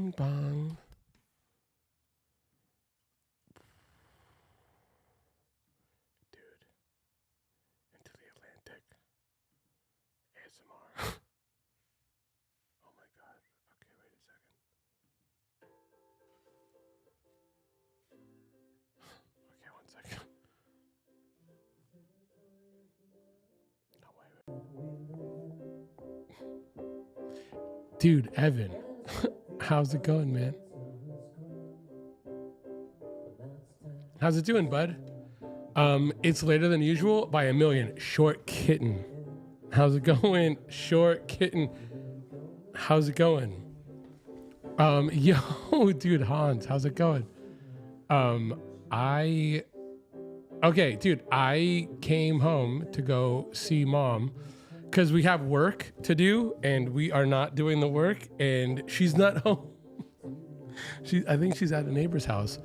Bing bong. Dude, into the Atlantic. ASMR. Oh my god. Okay, wait a second. Okay, one second. No, wait. Dude, Evan. How's it going, man? How's it doing, bud? It's later than usual by a million. Short kitten. How's it going? Short kitten. How's it going? Yo, dude, Hans, how's it going? Okay, dude, I came home to go see mom because we have work to do and we are not doing the work and she's not home. I think she's at a neighbor's house.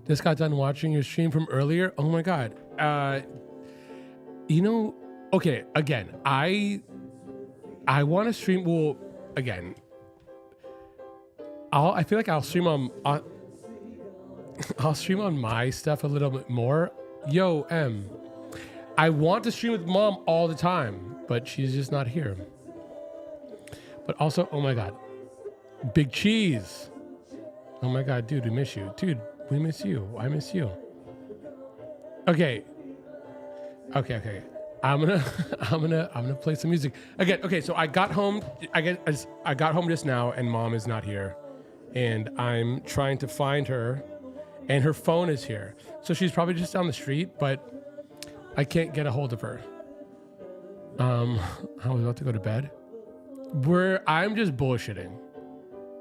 Just got done watching your stream from earlier. Oh my god. Okay, again, I want to stream. Well, again, I feel like I'll stream on I'll stream on my stuff a little bit more. Yo, I want to stream with mom all the time, but she's just not here. But also, oh my god, Big Cheese. Oh my god, dude, we miss you. Dude, we miss you. I miss you. Okay. I'm gonna play some music again. Okay, so I got home. I got home just now, and mom is not here, and I'm trying to find her, and her phone is here. So she's probably just down the street, but I can't get a hold of her. I was about to go to bed. I'm just bullshitting.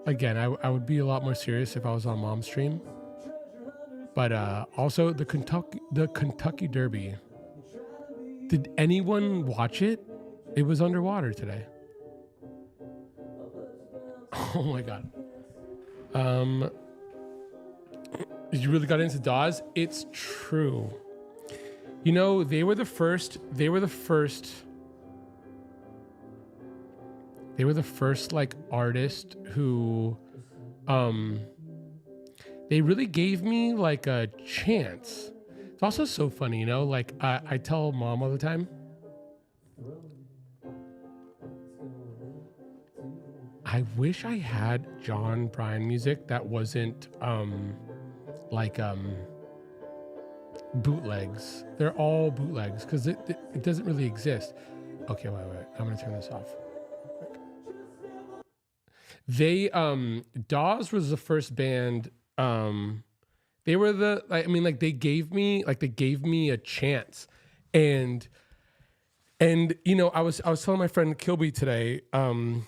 Again, I would be a lot more serious if I was on mom's stream. But also the Kentucky Derby. Did anyone watch it? It was underwater today. Oh my god. You really got into Dawes? It's true. You know, they were the first like artist who they really gave me like a chance. It's also so funny, you know, like I tell mom all the time, I wish I had John Bryan music that wasn't bootlegs. They're all bootlegs because it doesn't really exist. Okay, wait. I'm gonna turn this off. They Dawes was the first band. They were they gave me a chance, and you know I was telling my friend Kilby today. Oh my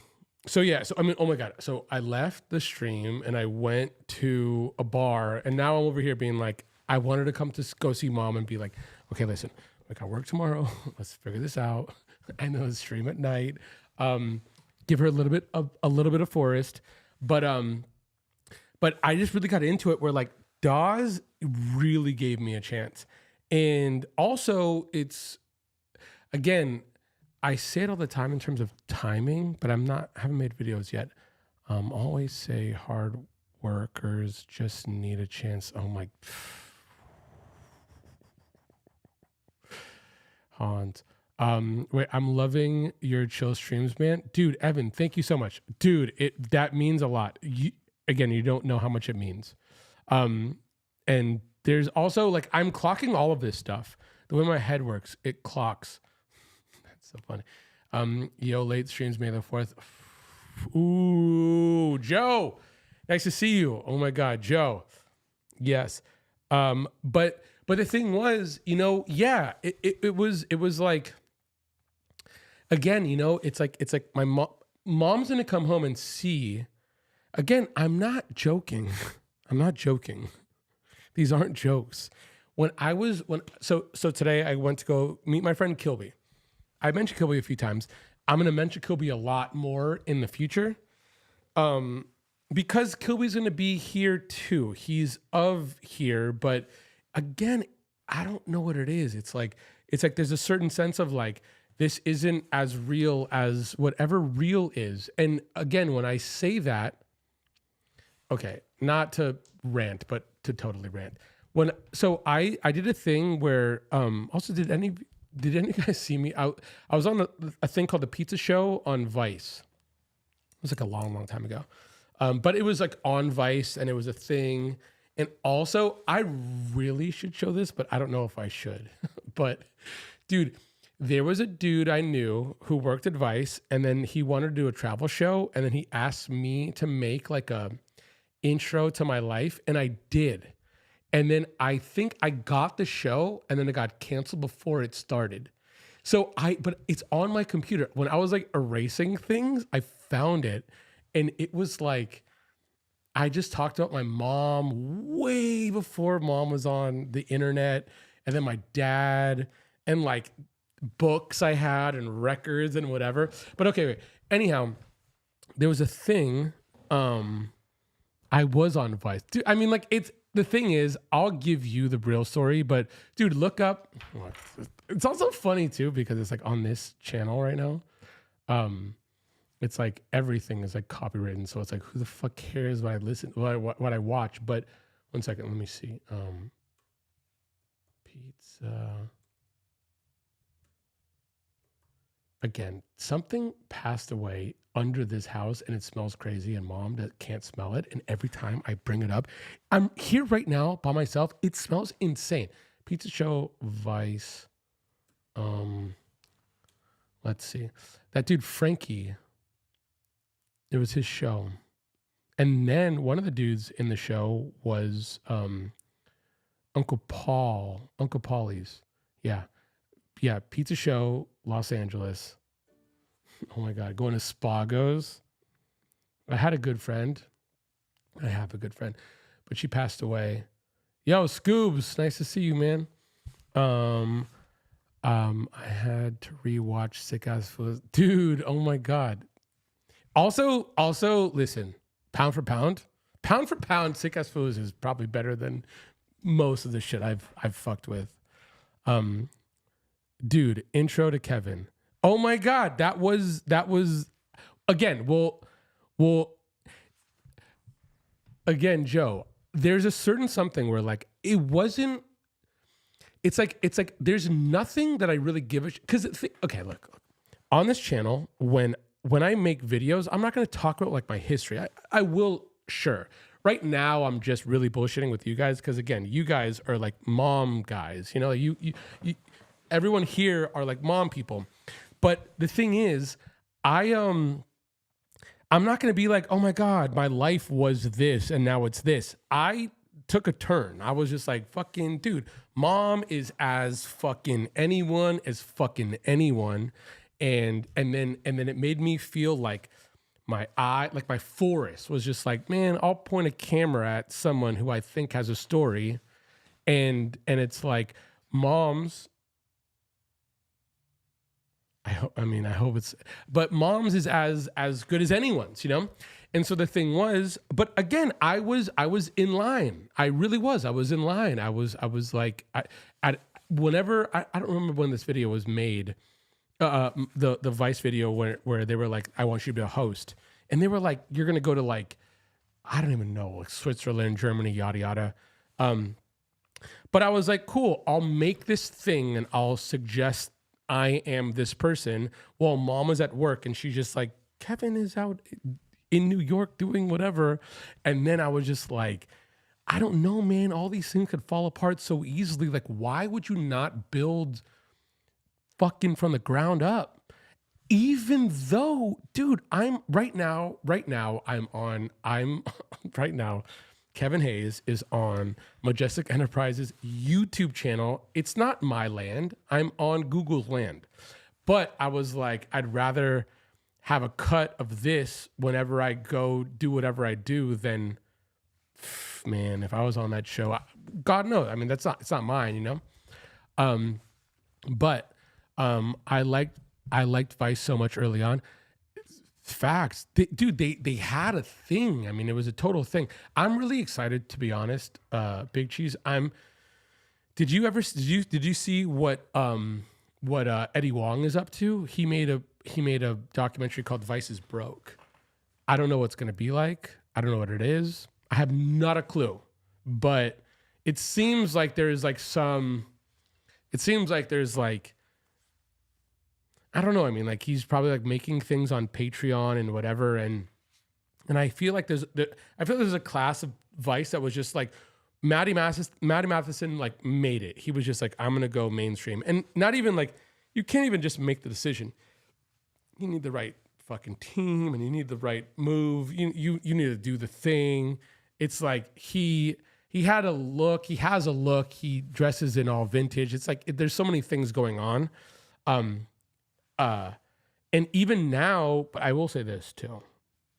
god. So I left the stream and I went to a bar, and now I'm over here being like, I wanted to come to go see mom and be like, okay, listen, I got work tomorrow. Let's figure this out. I know it's stream at night. Give her a little bit of Forest, but I just really got into it where like Dawes really gave me a chance. And also it's, again, I say it all the time in terms of timing, but I haven't made videos yet. Always say hard workers just need a chance. Oh my, Hans. Wait, I'm loving your chill streams, man. Dude, Evan, thank you so much. Dude, that means a lot. You don't know how much it means. And there's also like, I'm clocking all of this stuff. The way my head works, it clocks. That's so funny. Yo, late streams, May the 4th. Ooh, Joe, nice to see you. Oh my God, Joe. Yes. But the thing was, you know, yeah, it was like, again, you know, it's like my mom's gonna come home and see. Again, I'm not joking. I'm not joking. These aren't jokes. So today I went to go meet my friend Kilby. I mentioned Kilby a few times. I'm gonna mention Kilby a lot more in the future. Because Kilby's gonna be here too. He's of here, but again, I don't know what it is. It's like there's a certain sense of like this isn't as real as whatever real is. And again, when I say that, okay, not to rant, but to totally rant. So I did a thing where also did any guys see me? I was on a thing called the Pizza Show on Vice. It was like a long time ago. But it was like on Vice and it was a thing. And also, I really should show this, but I don't know if I should. But dude, there was a dude I knew who worked at Vice, and then he wanted to do a travel show, and then he asked me to make like a intro to my life, and I did. And then I think I got the show, and then it got canceled before it started. But it's on my computer. When I was like erasing things, I found it, and it was like, I just talked about my mom way before mom was on the internet, and then my dad, and like books I had and records and whatever. But okay, wait. Anyhow, there was a thing. I was on Vice. Dude, I mean, like the thing is, I'll give you the real story, but dude, look up. It's also funny too because it's like on this channel right now. It's like everything is like copywritten, so it's like who the fuck cares what I listen, what I watch? But 1 second, let me see. Pizza. Again, something passed away under this house and it smells crazy, and mom can't smell it. And every time I bring it up, I'm here right now by myself. It smells insane. Pizza Show, Vice. Let's see. That dude, Frankie. It was his show. And then one of the dudes in the show was Uncle Paulie's. Yeah. Yeah, Pizza Show, Los Angeles. Oh my God, going to Spago's. I had a good friend. I have a good friend, but she passed away. Yo, Scoobs, nice to see you, man. I had to rewatch Sick Ass Fools. Dude, oh my God. Also, listen, pound for pound, Sick Ass Fools is probably better than most of the shit I've fucked with. Dude, intro to Kevin. Oh my God, that was again. Well, again, Joe. There's a certain something where like it wasn't. It's like there's nothing that I really give a because okay, look, on this channel when I make videos, I'm not going to talk about like my history. I will, sure. Right now, I'm just really bullshitting with you guys because again, you guys are like mom guys. You know, you everyone here are like mom people. But the thing is, I'm not going to be like, oh my God, my life was this and now it's this. I took a turn. I was just like, fucking dude, mom is as fucking anyone as fucking anyone. And then it made me feel like my forest was just like, man, I'll point a camera at someone who I think has a story. And it's like moms. I hope it's, but mom's is as good as anyone's, you know? And so the thing was, but again, I was in line. I really was. I was in line. I was like, whenever, I don't remember when this video was made, the Vice video where they were like, I want you to be a host. And they were like, you're going to go to like, I don't even know, like Switzerland, Germany, yada, yada. But I was like, cool, I'll make this thing and I'll suggest I am this person while mom was at work and she's just like, Kevin is out in New York doing whatever. And then I was just like, I don't know, man, all these things could fall apart so easily. Like, why would you not build fucking from the ground up? Even though, dude, I'm right now, Kevin Hayes is on Majestic Enterprises YouTube channel. It's not my land. I'm on Google's land. But I was like, I'd rather have a cut of this whenever I go do whatever I do than, man, if I was on that show, God knows. I mean, it's not mine, you know? But I liked Vice so much early on. Facts, dude. They had a thing. I mean, it was a total thing. I'm really excited, to be honest. Big Cheese. Did you see what Eddie Wong is up to. He made a documentary called Vice is Broke. I don't know what's going to be like. I don't know what it is. I have not a clue. But it seems like there's like I don't know. I mean, like he's probably like making things on Patreon and whatever. And I feel like there's a class of Vice that was just like Matty Matheson like made it. He was just like, I'm going to go mainstream. And not even like, you can't even just make the decision. You need the right fucking team and you need the right move. You need to do the thing. It's like he had a look. He has a look. He dresses in all vintage. It's like there's so many things going on. And even now, but I will say this too,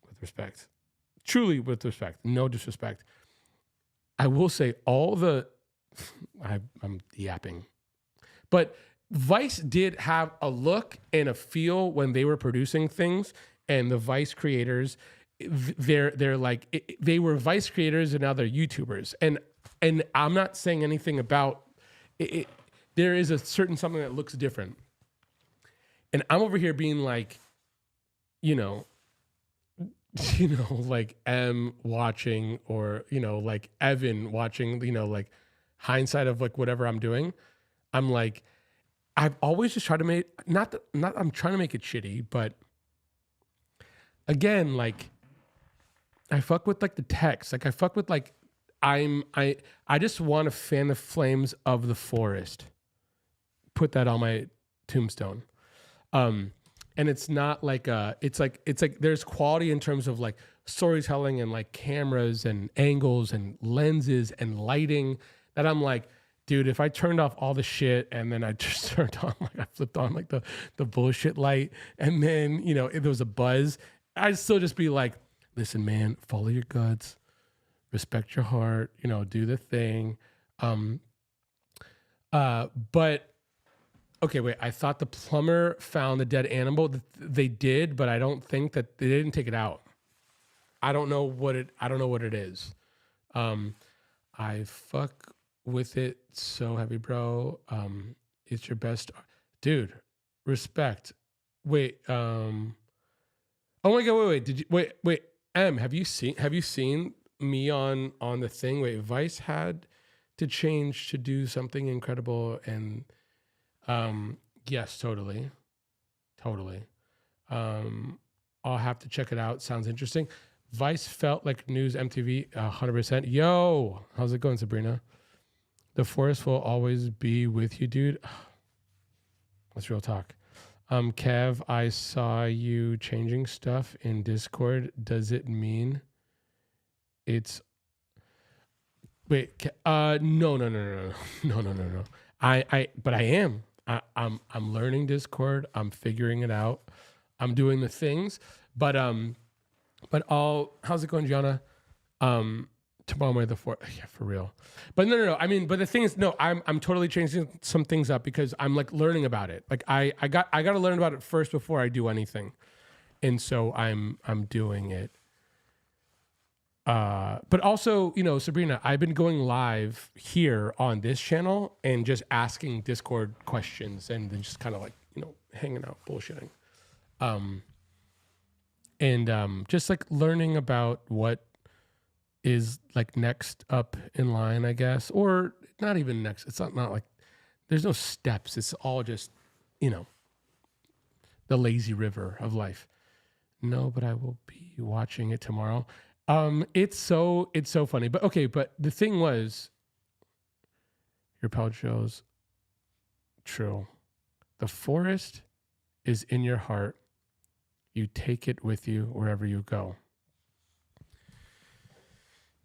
with respect, truly with respect, no disrespect. I will say I'm yapping, but Vice did have a look and a feel when they were producing things, and the Vice creators, they're like they were Vice creators and now they're YouTubers, and I'm not saying anything about it. There is a certain something that looks different, and I'm over here being like, like M watching, or like Evan watching, like hindsight of like whatever I'm doing. I'm like, I've always just tried to make not I'm trying to make it shitty, but again, like I fuck with like the text, like I fuck with like I just want to fan the flames of the forest. Put that on my tombstone. And it's not like it's like there's quality in terms of like storytelling and like cameras and angles and lenses and lighting that I'm like, dude, if I turned off all the shit and then I just turned on, like I flipped on like the bullshit light, and then, if there was a buzz, I'd still just be like, listen, man, follow your guts, respect your heart, do the thing. But okay, wait, I thought the plumber found the dead animal. They did, but I don't think that they didn't take it out. I don't know what it is. I fuck with it so heavy, bro. It's your best, dude. Respect. Wait. Oh my god. Wait. Did you wait? M, have you seen me on the thing? Wait, Vice had to change to do something incredible, and yes, totally. I'll have to check it out. Sounds interesting. Vice felt like news MTV 100%. Yo, how's it going, Sabrina? The forest will always be with you, dude. That's real talk. Kev, I saw you changing stuff in Discord. Does it mean it's wait? No. But I am. I'm learning Discord. I'm figuring it out. I'm doing the things, but how's it going, Gianna? Tomorrow May the 4th. Yeah, for real. But no. I mean, but the thing is, no, I'm totally changing some things up because I'm like learning about it. Like I got to learn about it first before I do anything. And so I'm doing it. But also, Sabrina, I've been going live here on this channel and just asking Discord questions and then just kind of like, hanging out, bullshitting. And just like learning about what is like next up in line, I guess, or not even next. It's not like there's no steps. It's all just, the lazy river of life. No, but I will be watching it tomorrow. It's so funny, but okay. But the thing was, your pouch shows true. The forest is in your heart. You take it with you wherever you go.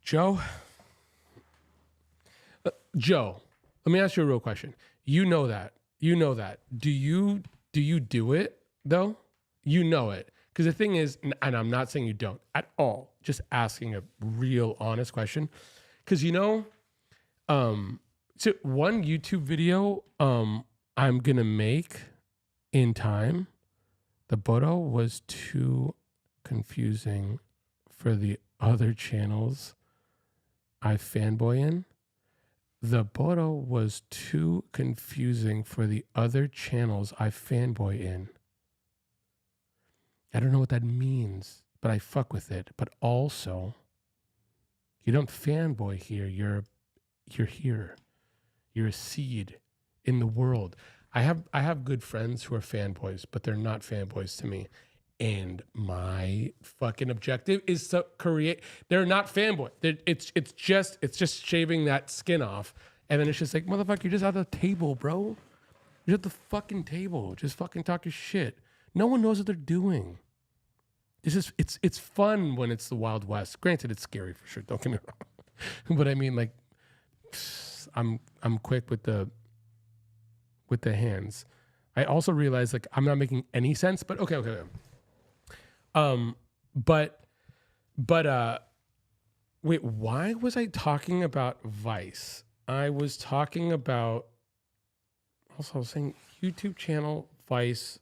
Joe, let me ask you a real question. You know that. Do you do it though? You know it. Because the thing is, and I'm not saying you don't at all, just asking a real honest question. Because so one YouTube video I'm gonna make in time, the Bodo was too confusing for the other channels I fanboy in. The Boro was too confusing for the other channels I fanboy in. I don't know what that means, but I fuck with it. But also, you don't fanboy here. You're here. You're a seed in the world. I have good friends who are fanboys, but they're not fanboys to me. And my fucking objective is to create. They're not fanboy. It's just shaving that skin off, and then it's just like, motherfucker, you're just at the table, bro. You're at the fucking table. Just fucking talk your shit. No one knows what they're doing. It's fun when it's the Wild West. Granted, it's scary for sure. Don't get me wrong, but I mean, like, I'm quick with the hands. I also realize like I'm not making any sense, but okay. Wait, why was I talking about Vice? I was talking about, also I was saying YouTube channel, Vice.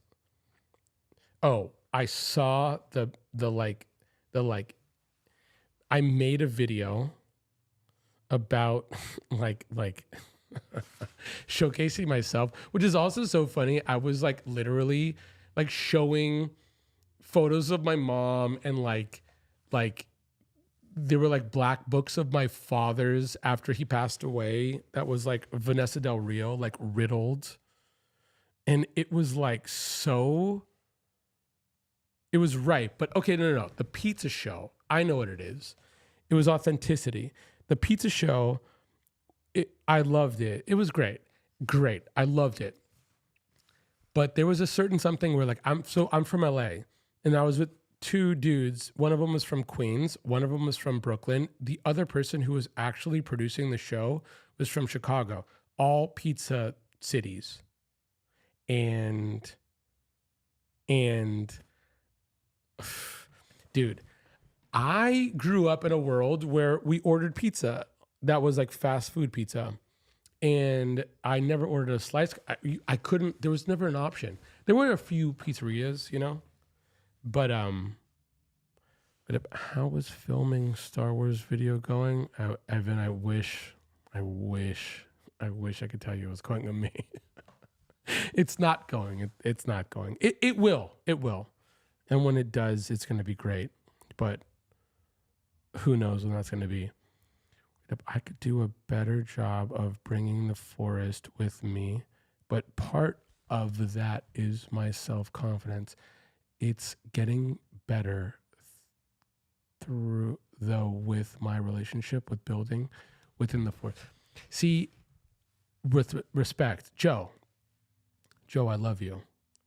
Oh, I saw the I made a video about like showcasing myself, which is also so funny. I was like literally like showing photos of my mom, and like there were like black books of my father's after he passed away. That was like Vanessa Del Rio, like riddled. And it was like, so it was right. But okay, no. The pizza show, I know what it is. It was authenticity. The pizza show, I loved it. It was great. I loved it. But there was a certain something where like, I'm from LA, and I was with two dudes. One of them was from Queens. One of them was from Brooklyn. The other person who was actually producing the show was from Chicago. All pizza cities. And dude, I grew up in a world where we ordered pizza that was like fast food pizza. And I never ordered a slice. I couldn't, there was never an option. There were a few pizzerias, you know, but how was filming Star Wars video going? Evan, I wish I could tell you it was going to me. It's not going. It's not going. It will. And when it does, it's going to be great. But who knows when that's going to be. I could do a better job of bringing the forest with me, but part of that is my self-confidence. It's getting better with my relationship with building within the forest. See, with respect, Joe, I love you.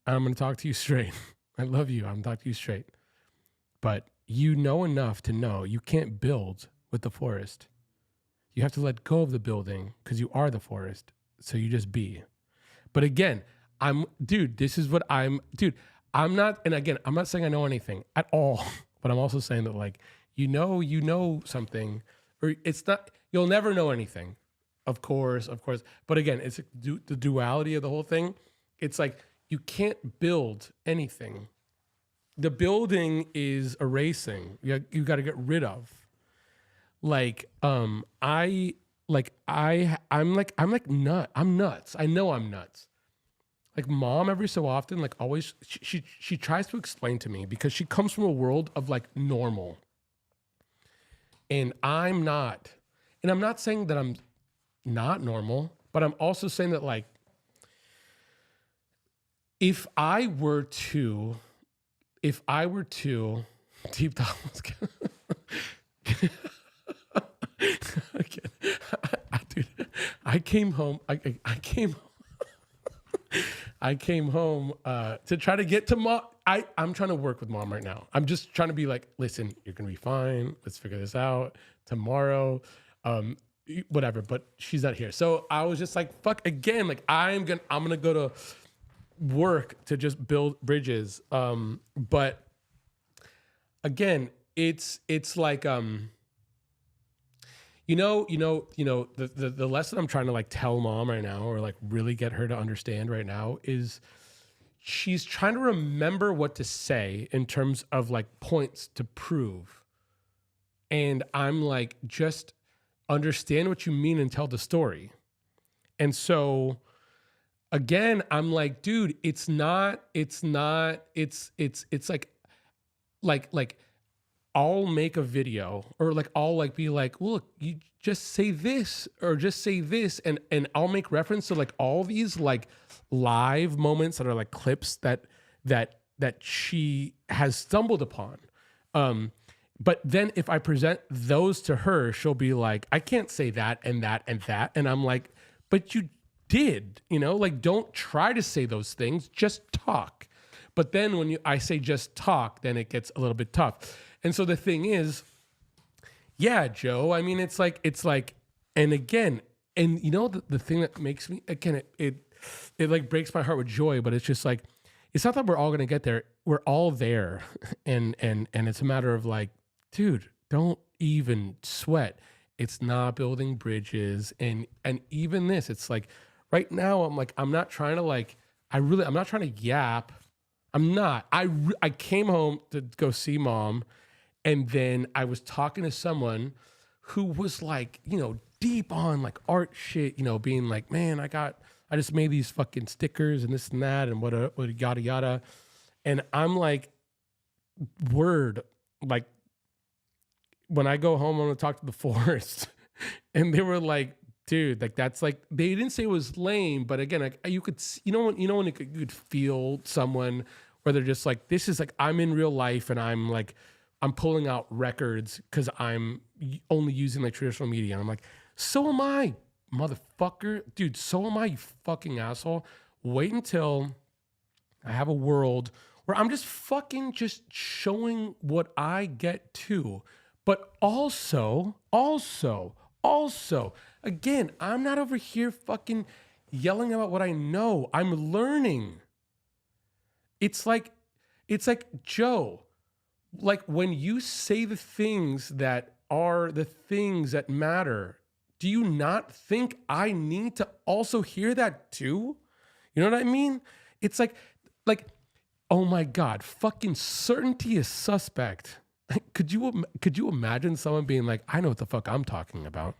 I'm going to talk to you straight. I love you. I'm talking to you straight. But you know enough to know you can't build with the forest. You have to let go of the building because you are the forest. So you just be. But again, I'm not, and again, I'm not saying I know anything at all, but I'm also saying that like, you know something, or it's not, you'll never know anything. Of course. But again, it's the duality of the whole thing. It's like, you can't build anything. The building is erasing. You got to get rid of. I'm nuts. I know I'm nuts. Like mom, every so often, like always, she tries to explain to me because she comes from a world of like normal. And I'm not. And I'm not saying that I'm not normal, but I'm also saying that like, if I were to deep thoughts, dude, I came home to try to get to mom. I'm trying to work with mom right now. I'm just trying to be like, listen, you're gonna be fine. Let's figure this out tomorrow. Whatever. But she's not here, so I was just like, fuck again. Like I'm gonna go to work to just build bridges. But again, it's like the lesson I'm trying to like tell mom right now, or like really get her to understand right now, is she's trying to remember what to say in terms of like points to prove. And I'm like, just understand what you mean and tell the story. And so again, I'm like, dude, it's like I'll make a video or like I'll like be like, look, you just say this or just say this, and I'll make reference to like all these like live moments that are like clips that she has stumbled upon. But then if I present those to her, she'll be like, I can't say that and that and that. And I'm like, but you did, like don't try to say those things, just talk. But then when I say just talk, then it gets a little bit tough. And so the thing is, yeah, Joe, I mean, it's like, and again, and the thing that makes me, again, it like breaks my heart with joy, but it's just like, it's not that we're all going to get there. We're all there. And it's a matter of like, dude, don't even sweat. It's not building bridges. And even this, it's like right now, I'm like, I'm not trying to like, I'm not trying to yap. I'm not. I came home to go see mom. And then I was talking to someone who was like, deep on like art shit, being like, man, I just made these fucking stickers and this and that and what yada yada. And I'm like, word, like when I go home, I'm gonna talk to the forest. And they were like, dude, like that's like, they didn't say it was lame, but again, like you could, when you could feel someone where they're just like, this is like, I'm in real life and I'm like, I'm pulling out records because I'm only using like traditional media. And I'm like, so am I, motherfucker. Dude, so am I, you fucking asshole. Wait until I have a world where I'm just fucking just showing what I get to. But also, again, I'm not over here fucking yelling about what I know. I'm learning. It's like, Joe, like when you say the things that are the things that matter, do you not think I need to also hear that too? You know what I mean? It's like, oh my God, fucking certainty is suspect. Could you imagine someone being like, I know what the fuck I'm talking about.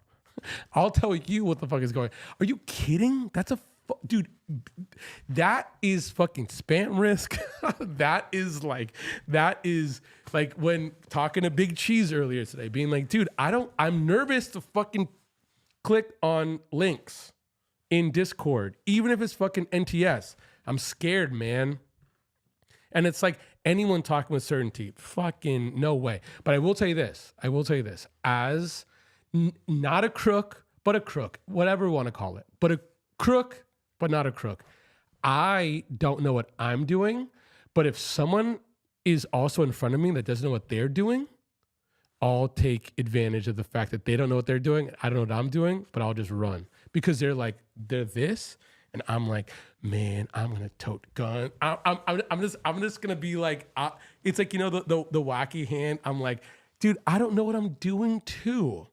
I'll tell you what the fuck is going. Are you kidding? That's a dude, that is fucking spam risk. that is like when talking to Big Cheese earlier today, being like, dude, I'm nervous to fucking click on links in Discord, even if it's fucking NTS. I'm scared, man. And it's like anyone talking with certainty, fucking no way. But I will tell you this, as not a crook, but a crook, whatever you want to call it, but a crook, but not a crook. I don't know what I'm doing, but if someone is also in front of me that doesn't know what they're doing, I'll take advantage of the fact that they don't know what they're doing. I don't know what I'm doing, but I'll just run because they're this, and I'm like, man, I'm gonna tote gun. I'm just gonna be like, it's like the wacky hand. I'm like, dude, I don't know what I'm doing too,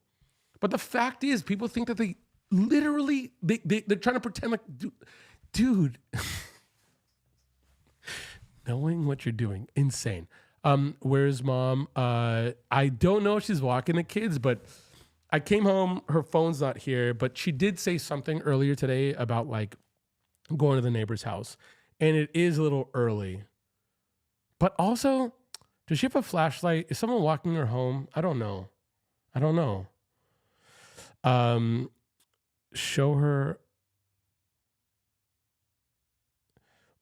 but the fact is, people think that they literally they're trying to pretend like, dude, knowing what you're doing, insane. Where's mom? I don't know if she's walking the kids, but I came home, her phone's not here, but she did say something earlier today about like going to the neighbor's house, and it is a little early. But also, does she have a flashlight? Is someone walking her home? I don't know. Show her.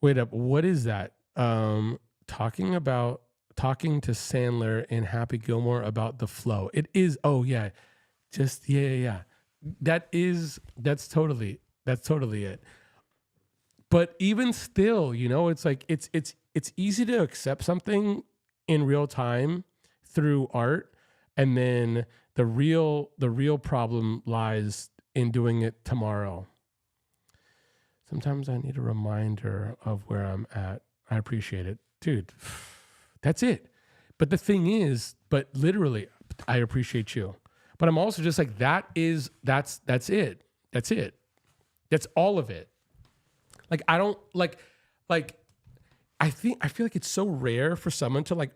Wait up. What is that? Talking to Sandler and Happy Gilmore about the flow. It is. Oh yeah. Just yeah. That's totally it. But even still, it's like it's easy to accept something in real time through art, and then the real problem lies in doing it tomorrow. Sometimes I need a reminder of where I'm at. I appreciate it. Dude, that's it. But the thing is, literally, I appreciate you. But I'm also just like, that's it. That's it. That's all of it. Like, I don't I feel like it's so rare for someone to like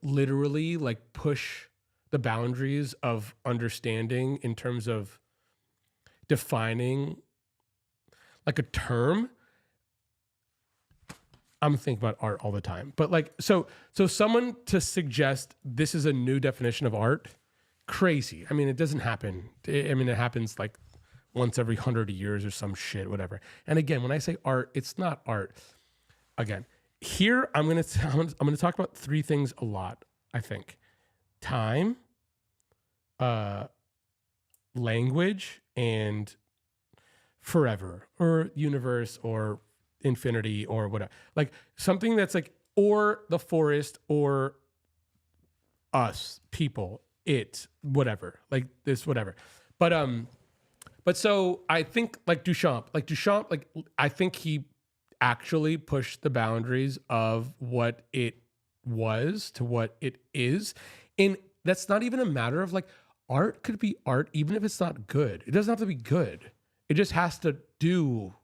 literally like push the boundaries of understanding in terms of defining like a term, I'm thinking about art all the time. But like, so someone to suggest this is a new definition of art, crazy. I mean, it doesn't happen. I mean, it happens like once every 100 years or some shit, whatever. And again, when I say art, it's not art. Again, here I'm gonna talk about three things a lot. I think time, language, and forever or universe or infinity or whatever, like something that's like, or the forest or us, people, it, whatever, like this, whatever. But so I think like Duchamp, like I think he actually pushed the boundaries of what it was to what it is. And that's not even a matter of like, art could be art even if it's not good. It doesn't have to be good. It just has to do.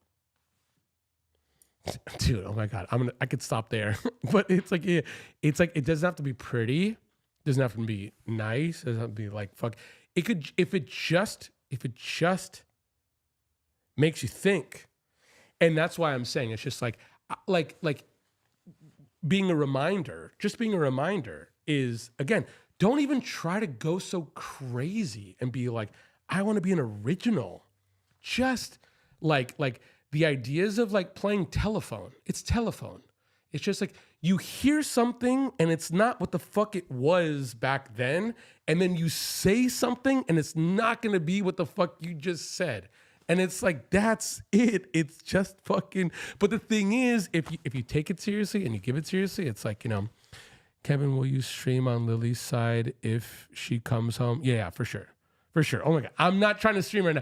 Dude, oh my God. I could stop there. But it's like it doesn't have to be pretty. It doesn't have to be nice. It doesn't have to be like fuck. It could, if it just makes you think. And that's why I'm saying it's just like being a reminder, just being a reminder is, again, don't even try to go so crazy and be like, I want to be an original. Just like the ideas of like playing telephone. It's telephone. It's just like you hear something and it's not what the fuck it was back then. And then you say something and it's not going to be what the fuck you just said. And it's like, that's it. It's just fucking, but the thing is, if you take it seriously and you give it seriously, it's like, you know, Kevin, will you stream on Lily's side if she comes home? Yeah, for sure. For sure. Oh my God. I'm not trying to stream right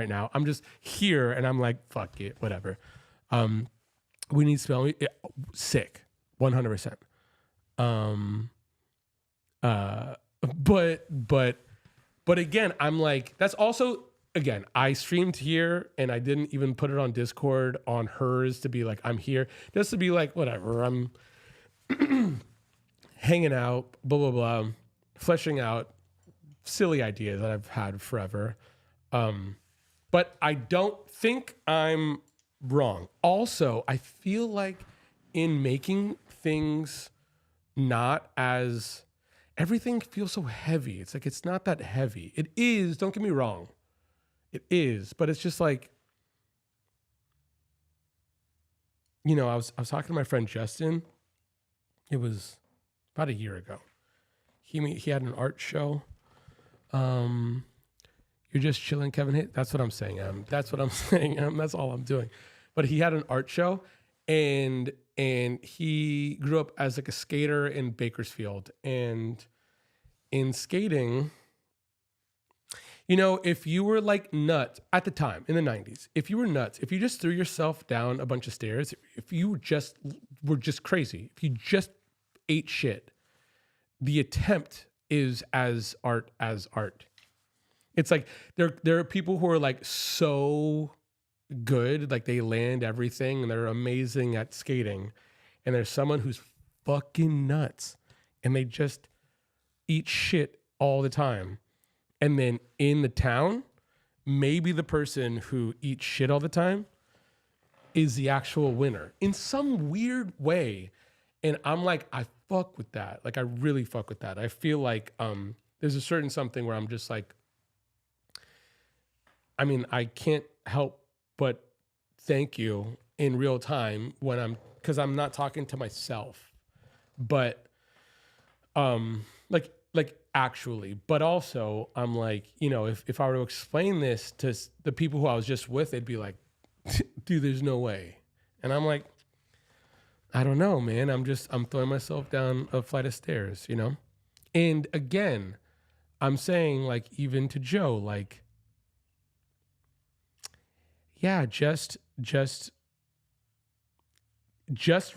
now. I'm just here and I'm like, fuck it, whatever. We need spelling. Sick. 100%. But again, I'm like, that's also, again, I streamed here and I didn't even put it on Discord on hers to be like, I'm here. Just to be like, whatever. I'm hanging out, blah, blah, blah, fleshing out silly ideas that I've had forever. But I don't think I'm wrong. Also, I feel like in making things not as, everything feels so heavy. It's like, it's not that heavy. It is, don't get me wrong. It is, but it's just like, you know, I was talking to my friend Justin. It was about a year ago. He had an art show. You're just chilling, Kevin. That's what I'm saying. That's what I'm saying. That's all I'm doing. But he had an art show, and he grew up as like a skater in Bakersfield. And in skating, you know, if you were like nuts at the time in the 90s, if you were nuts, if you just threw yourself down a bunch of stairs, if you were just crazy, if you just ate shit, the attempt is as art. It's like there are people who are like so good, like they land everything and they're amazing at skating. And there's someone who's fucking nuts and they just eat shit all the time. And then in the town, maybe the person who eats shit all the time is the actual winner in some weird way. And I'm like, I fuck with that. Like, I really fuck with that. I feel like there's a certain something where I'm just like, I mean, I can't help but thank you in real time when because I'm not talking to myself, but like actually, but also I'm like, you know, if I were to explain this to the people who I was just with, they'd be like, dude, there's no way. And I'm like, I don't know, man. I'm throwing myself down a flight of stairs, you know? And again, I'm saying like, even to Joe, like, yeah, just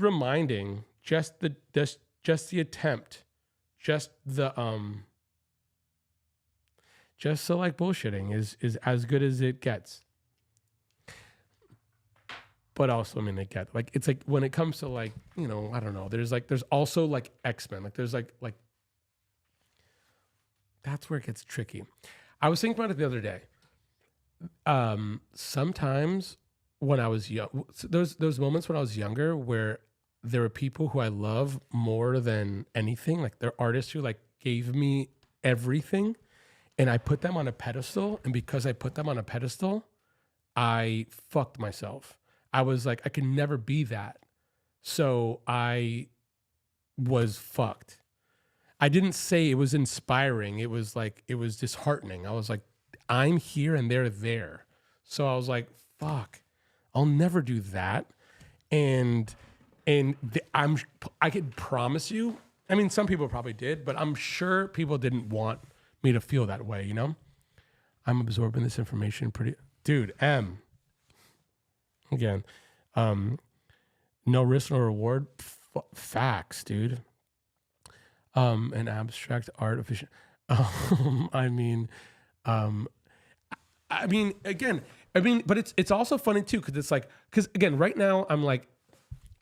reminding, just the attempt, just so like bullshitting is as good as it gets. But also, I mean, it's like when it comes to like, you know, I don't know, there's also like X-Men, like there's like that's where it gets tricky. I was thinking about it the other day. Sometimes when I was young, those moments when I was younger where there were people who I love more than anything, like they're artists who like gave me everything, and I put them on a pedestal, and because I put them on a pedestal, I fucked myself. I was like, I could never be that. So I was fucked. I didn't say it was inspiring. It was like, it was disheartening. I was like, I'm here and they're there. So I was like, fuck, I'll never do that. And I could promise you, I mean, some people probably did, but I'm sure people didn't want me to feel that way, you know? I'm absorbing this information pretty, dude, again, no risk, no reward. Facts, dude. An abstract art efficient. I mean, um, again, but it's also funny too, because it's like, because again, right now I'm like,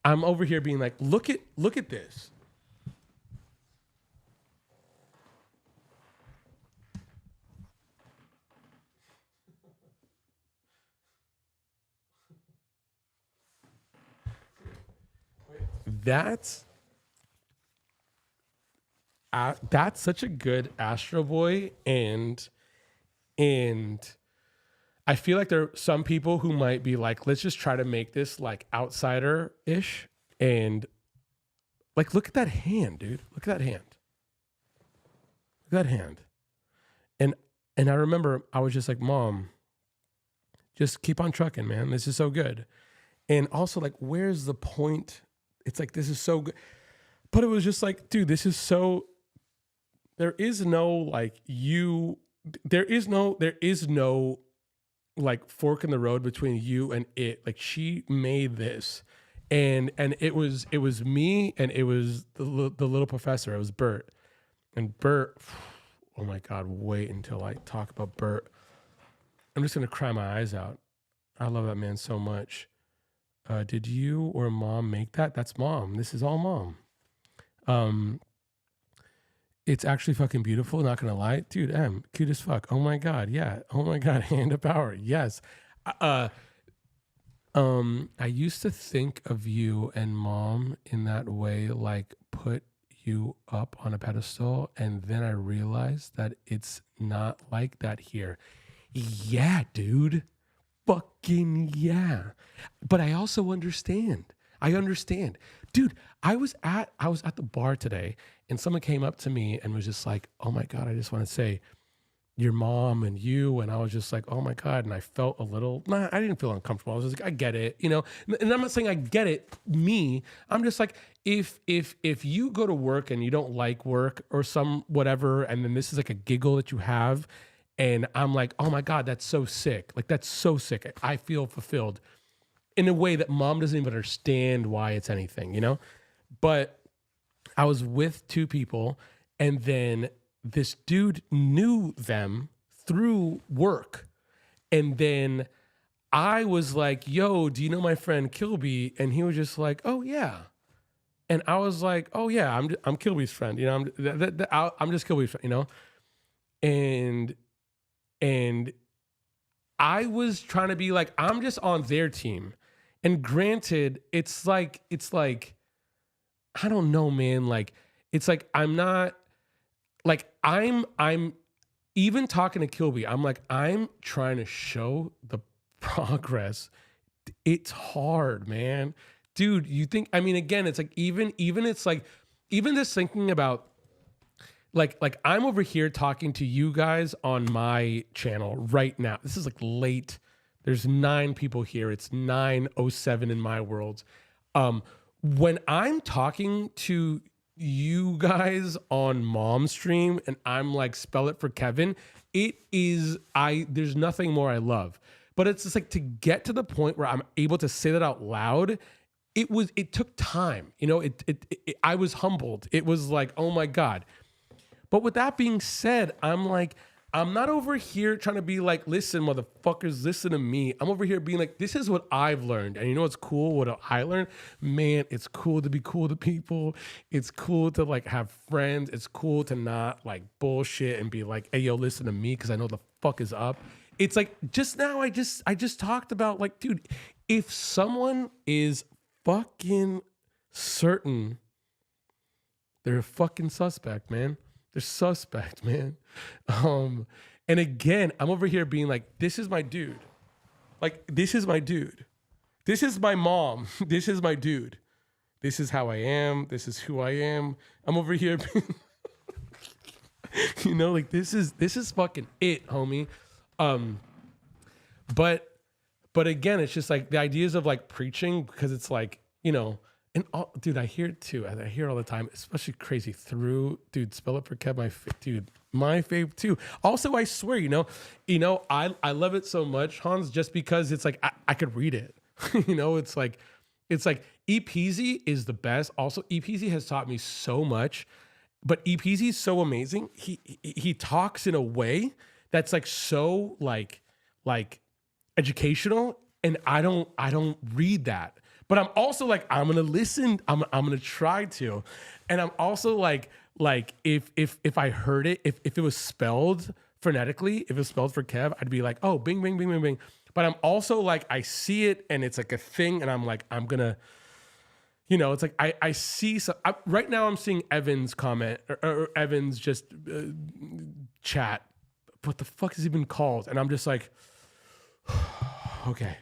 I'm over here being like, look at this. That's that's such a good Astro Boy, and I feel like there are some people who might be like, let's just try to make this like outsider ish, and like look at that hand, dude. Look at that hand. Look at that hand. And I remember I was just like, Mom, just keep on trucking, man. This is so good. And also like, where's the point? It's like, this is so good. But it was just like, dude, this is so, there is no like there is no like fork in the road between you and it. Like she made this, and it was me, and it was the little professor. It was Bert, and Bert. Oh my God! Wait until I talk about Bert. I'm just gonna cry my eyes out. I love that man so much. Did you or Mom make that? That's Mom. This is all Mom. It's actually fucking beautiful. Not gonna lie, dude. Cute as fuck. Oh my God, yeah. Oh my God, hand of power. Yes. I used to think of you and Mom in that way, like put you up on a pedestal, and then I realized that it's not like that here. Yeah, dude. Fucking yeah. But I also understand. I understand. Dude, I was at the bar today, and someone came up to me and was just like, "Oh my God, I just want to say your mom and you," and I was just like, "Oh my God," and I felt a little, I didn't feel uncomfortable. I was just like, I get it, you know. And I'm not saying I get it, I'm just like, if you go to work and you don't like work or some whatever, and then this is like a giggle that you have, and I'm like, oh my God, that's so sick. Like that's so sick. I feel fulfilled in a way that Mom doesn't even understand why it's anything, you know? But I was with two people, and then this dude knew them through work. And then I was like, yo, do you know my friend Kilby? And he was just like, oh yeah. And I was like, oh yeah, I'm Kilby's friend, you know, I'm just Kilby's friend, you know? And I was trying to be like, I'm just on their team. And granted, it's like, I don't know, man. Like, it's like, I'm not like, I'm even talking to Kilby. I'm like, I'm trying to show the progress. It's hard, man. Dude, you think, I mean, again, it's like, even it's like, even just thinking about like I'm over here talking to you guys on my channel right now. This is like late. There's 9 people here. It's 9:07 in my world. When I'm talking to you guys on Mom's stream and I'm like, spell it for Kevin, there's nothing more I love. But it's just like, to get to the point where I'm able to say that out loud, it took time. You know, I was humbled. It was like, oh my God. But with that being said, I'm like, I'm not over here trying to be like, listen, motherfuckers, listen to me. I'm over here being like, this is what I've learned. And you know what's cool? What I learned? Man, it's cool to be cool to people. It's cool to like have friends. It's cool to not like bullshit and be like, hey, yo, listen to me because I know the fuck is up. It's like just now I just talked about like, dude, if someone is fucking certain, they're a fucking suspect, man. They're suspect, man. And again, I'm over here being like, this is my dude. Like, this is my dude. This is my mom. This is my dude. This is how I am. This is who I am. I'm over here being, you know, like this is fucking it, homie. But again, it's just like the ideas of like preaching, because it's like, you know, and dude, I hear it too. I hear it all the time, especially Crazy Through. Dude, Spell It for Kev, my fave too. Also, I swear, you know, I love it so much, Hans, just because it's like I could read it. You know, it's like EPZ is the best. Also, EPZ has taught me so much, but EPZ is so amazing. He talks in a way that's like so like educational, and I don't read that. But I'm also like, I'm gonna listen. I'm gonna try to, and I'm also like if I heard it, if it was spelled phonetically, if it was spelled for Kev, I'd be like, oh, bing, bing, bing, bing, bing. But I'm also like, I see it and it's like a thing, and I'm like, I'm gonna, you know, it's like I see some. Right now, I'm seeing Evan's comment or Evan's just chat. What the fuck has he been called? And I'm just like, okay.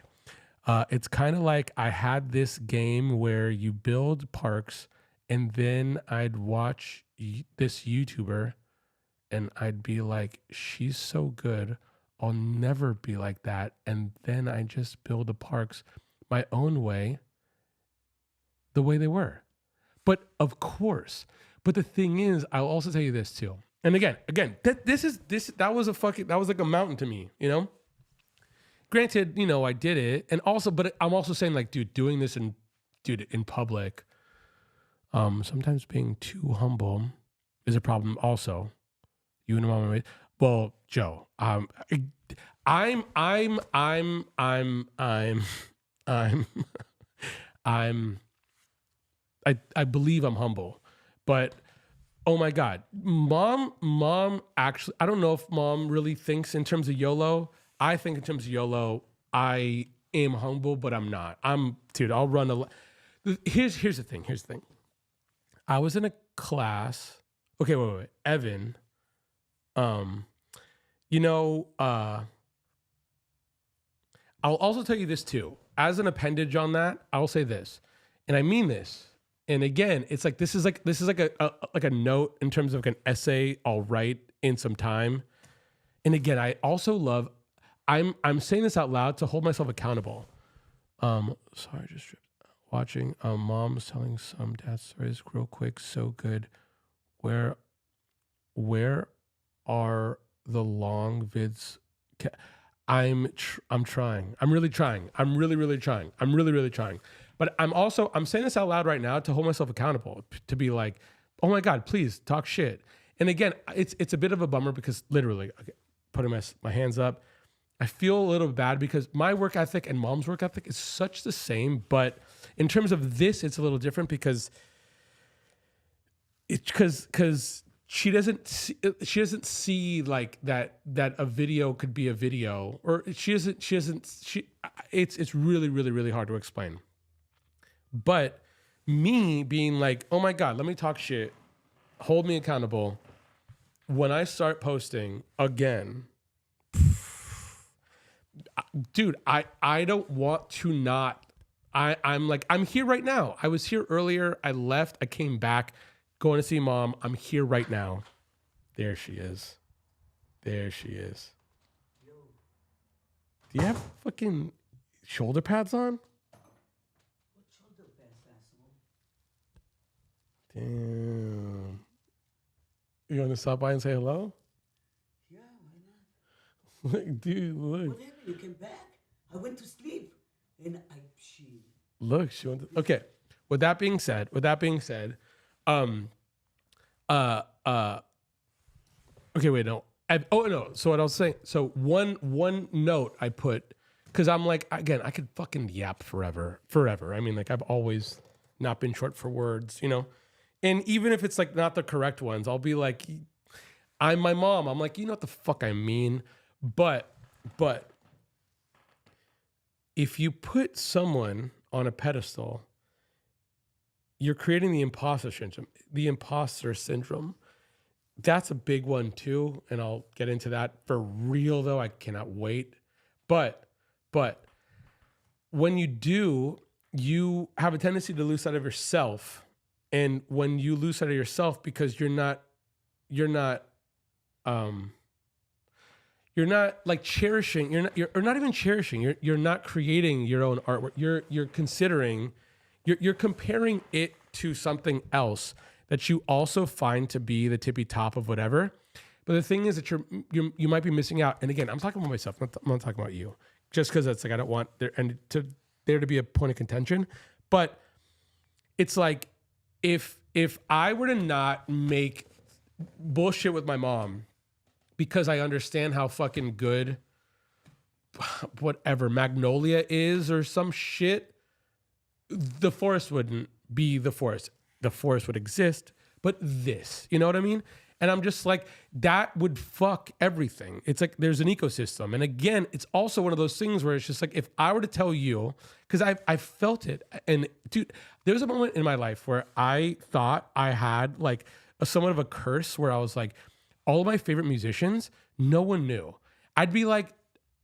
It's kind of like I had this game where you build parks, and then I'd watch this YouTuber and I'd be like, she's so good, I'll never be like that. And then I just build the parks my own way, the way they were. But of course, but the thing is, I'll also tell you this too. And again, that was like a mountain to me, you know? Granted, you know, I did it, and also, but I'm also saying like, dude, doing this in public, sometimes being too humble is a problem. Also, you and mom, well, Joe, I'm, I believe I'm humble, but oh my God, mom actually, I don't know if mom really thinks in terms of YOLO. I think in terms of YOLO, I am humble, but I'm not. Dude, I'll run here's the thing. I was in a class. Okay, wait. Evan, you know, I'll also tell you this too. As an appendage on that, I'll say this, and I mean this. And again, it's like this is like a note in terms of like an essay I'll write in some time. And again, I also love. I'm saying this out loud to hold myself accountable. Sorry, just watching. Mom's telling some dad stories real quick. So good. Where are the long vids? I'm trying. I'm really trying. I'm really trying. I'm really trying. But I'm saying this out loud right now to hold myself accountable, to be like, oh my God, please talk shit. And again, it's a bit of a bummer because literally, okay, putting my hands up, I feel a little bad because my work ethic and mom's work ethic is such the same. But in terms of this, it's a little different because she doesn't see like that a video could be a video, or it's really hard to explain. But me being like, oh my God, let me talk shit, hold me accountable. When I start posting again, dude, I don't want to not. I'm like, I'm here right now. I was here earlier. I left. I came back, going to see mom. I'm here right now. There she is. There she is. Do you have fucking shoulder pads on? What shoulder pads, asshole? Damn. You want to stop by and say hello? Yeah, why not? Look, dude, look. What happened? You came back? I went to sleep. And she... Look, she went to, okay. With that being said, okay, wait, no. oh no. So what I was saying. So one note I put, because I'm like, again, I could fucking yap forever. I mean, like I've always not been short for words, you know. And even if it's like not the correct ones, I'll be like, I'm my mom. I'm like, you know what the fuck I mean. But if you put someone on a pedestal, you're creating the imposter syndrome. The imposter syndrome. That's a big one too, and I'll get into that for real though. I cannot wait. But when you do, you have a tendency to lose sight of yourself. And when you lose sight of yourself because you're not like cherishing, you're not even cherishing, you're not creating your own artwork. You're considering, you're comparing it to something else that you also find to be the tippy top of whatever. But the thing is that you might be missing out. And again, I'm talking about myself. I'm not talking about you. Just because it's like I don't want there to be a point of contention. But it's like if I were to not make bullshit with my mom because I understand how fucking good whatever Magnolia is or some shit, the forest wouldn't be the forest. The forest would exist, but this, you know what I mean? And I'm just like, that would fuck everything. It's like there's an ecosystem. And again, it's also one of those things where it's just like, if I were to tell you, because I've felt it. And dude, there's a moment in my life where I thought I had like somewhat of a curse where I was like, all of my favorite musicians, no one knew. I'd be like,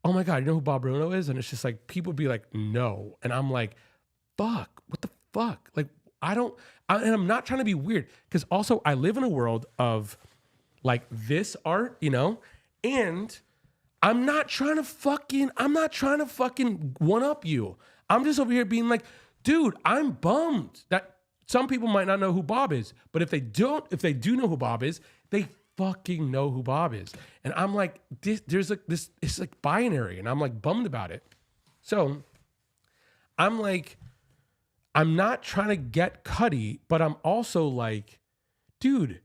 oh my God, you know who Bob Bruno is? And it's just like, people would be like, no. And I'm like, fuck, what the fuck? Like, and I'm not trying to be weird because also I live in a world of like this art, you know, and I'm not trying to fucking one up you. I'm just over here being like, dude, I'm bummed that some people might not know who Bob is, but if they do know who Bob is, they fucking know who Bob is. And I'm like, there's like this, it's like binary, and I'm like bummed about it. So I'm like, I'm not trying to get cutty, but I'm also like, dude,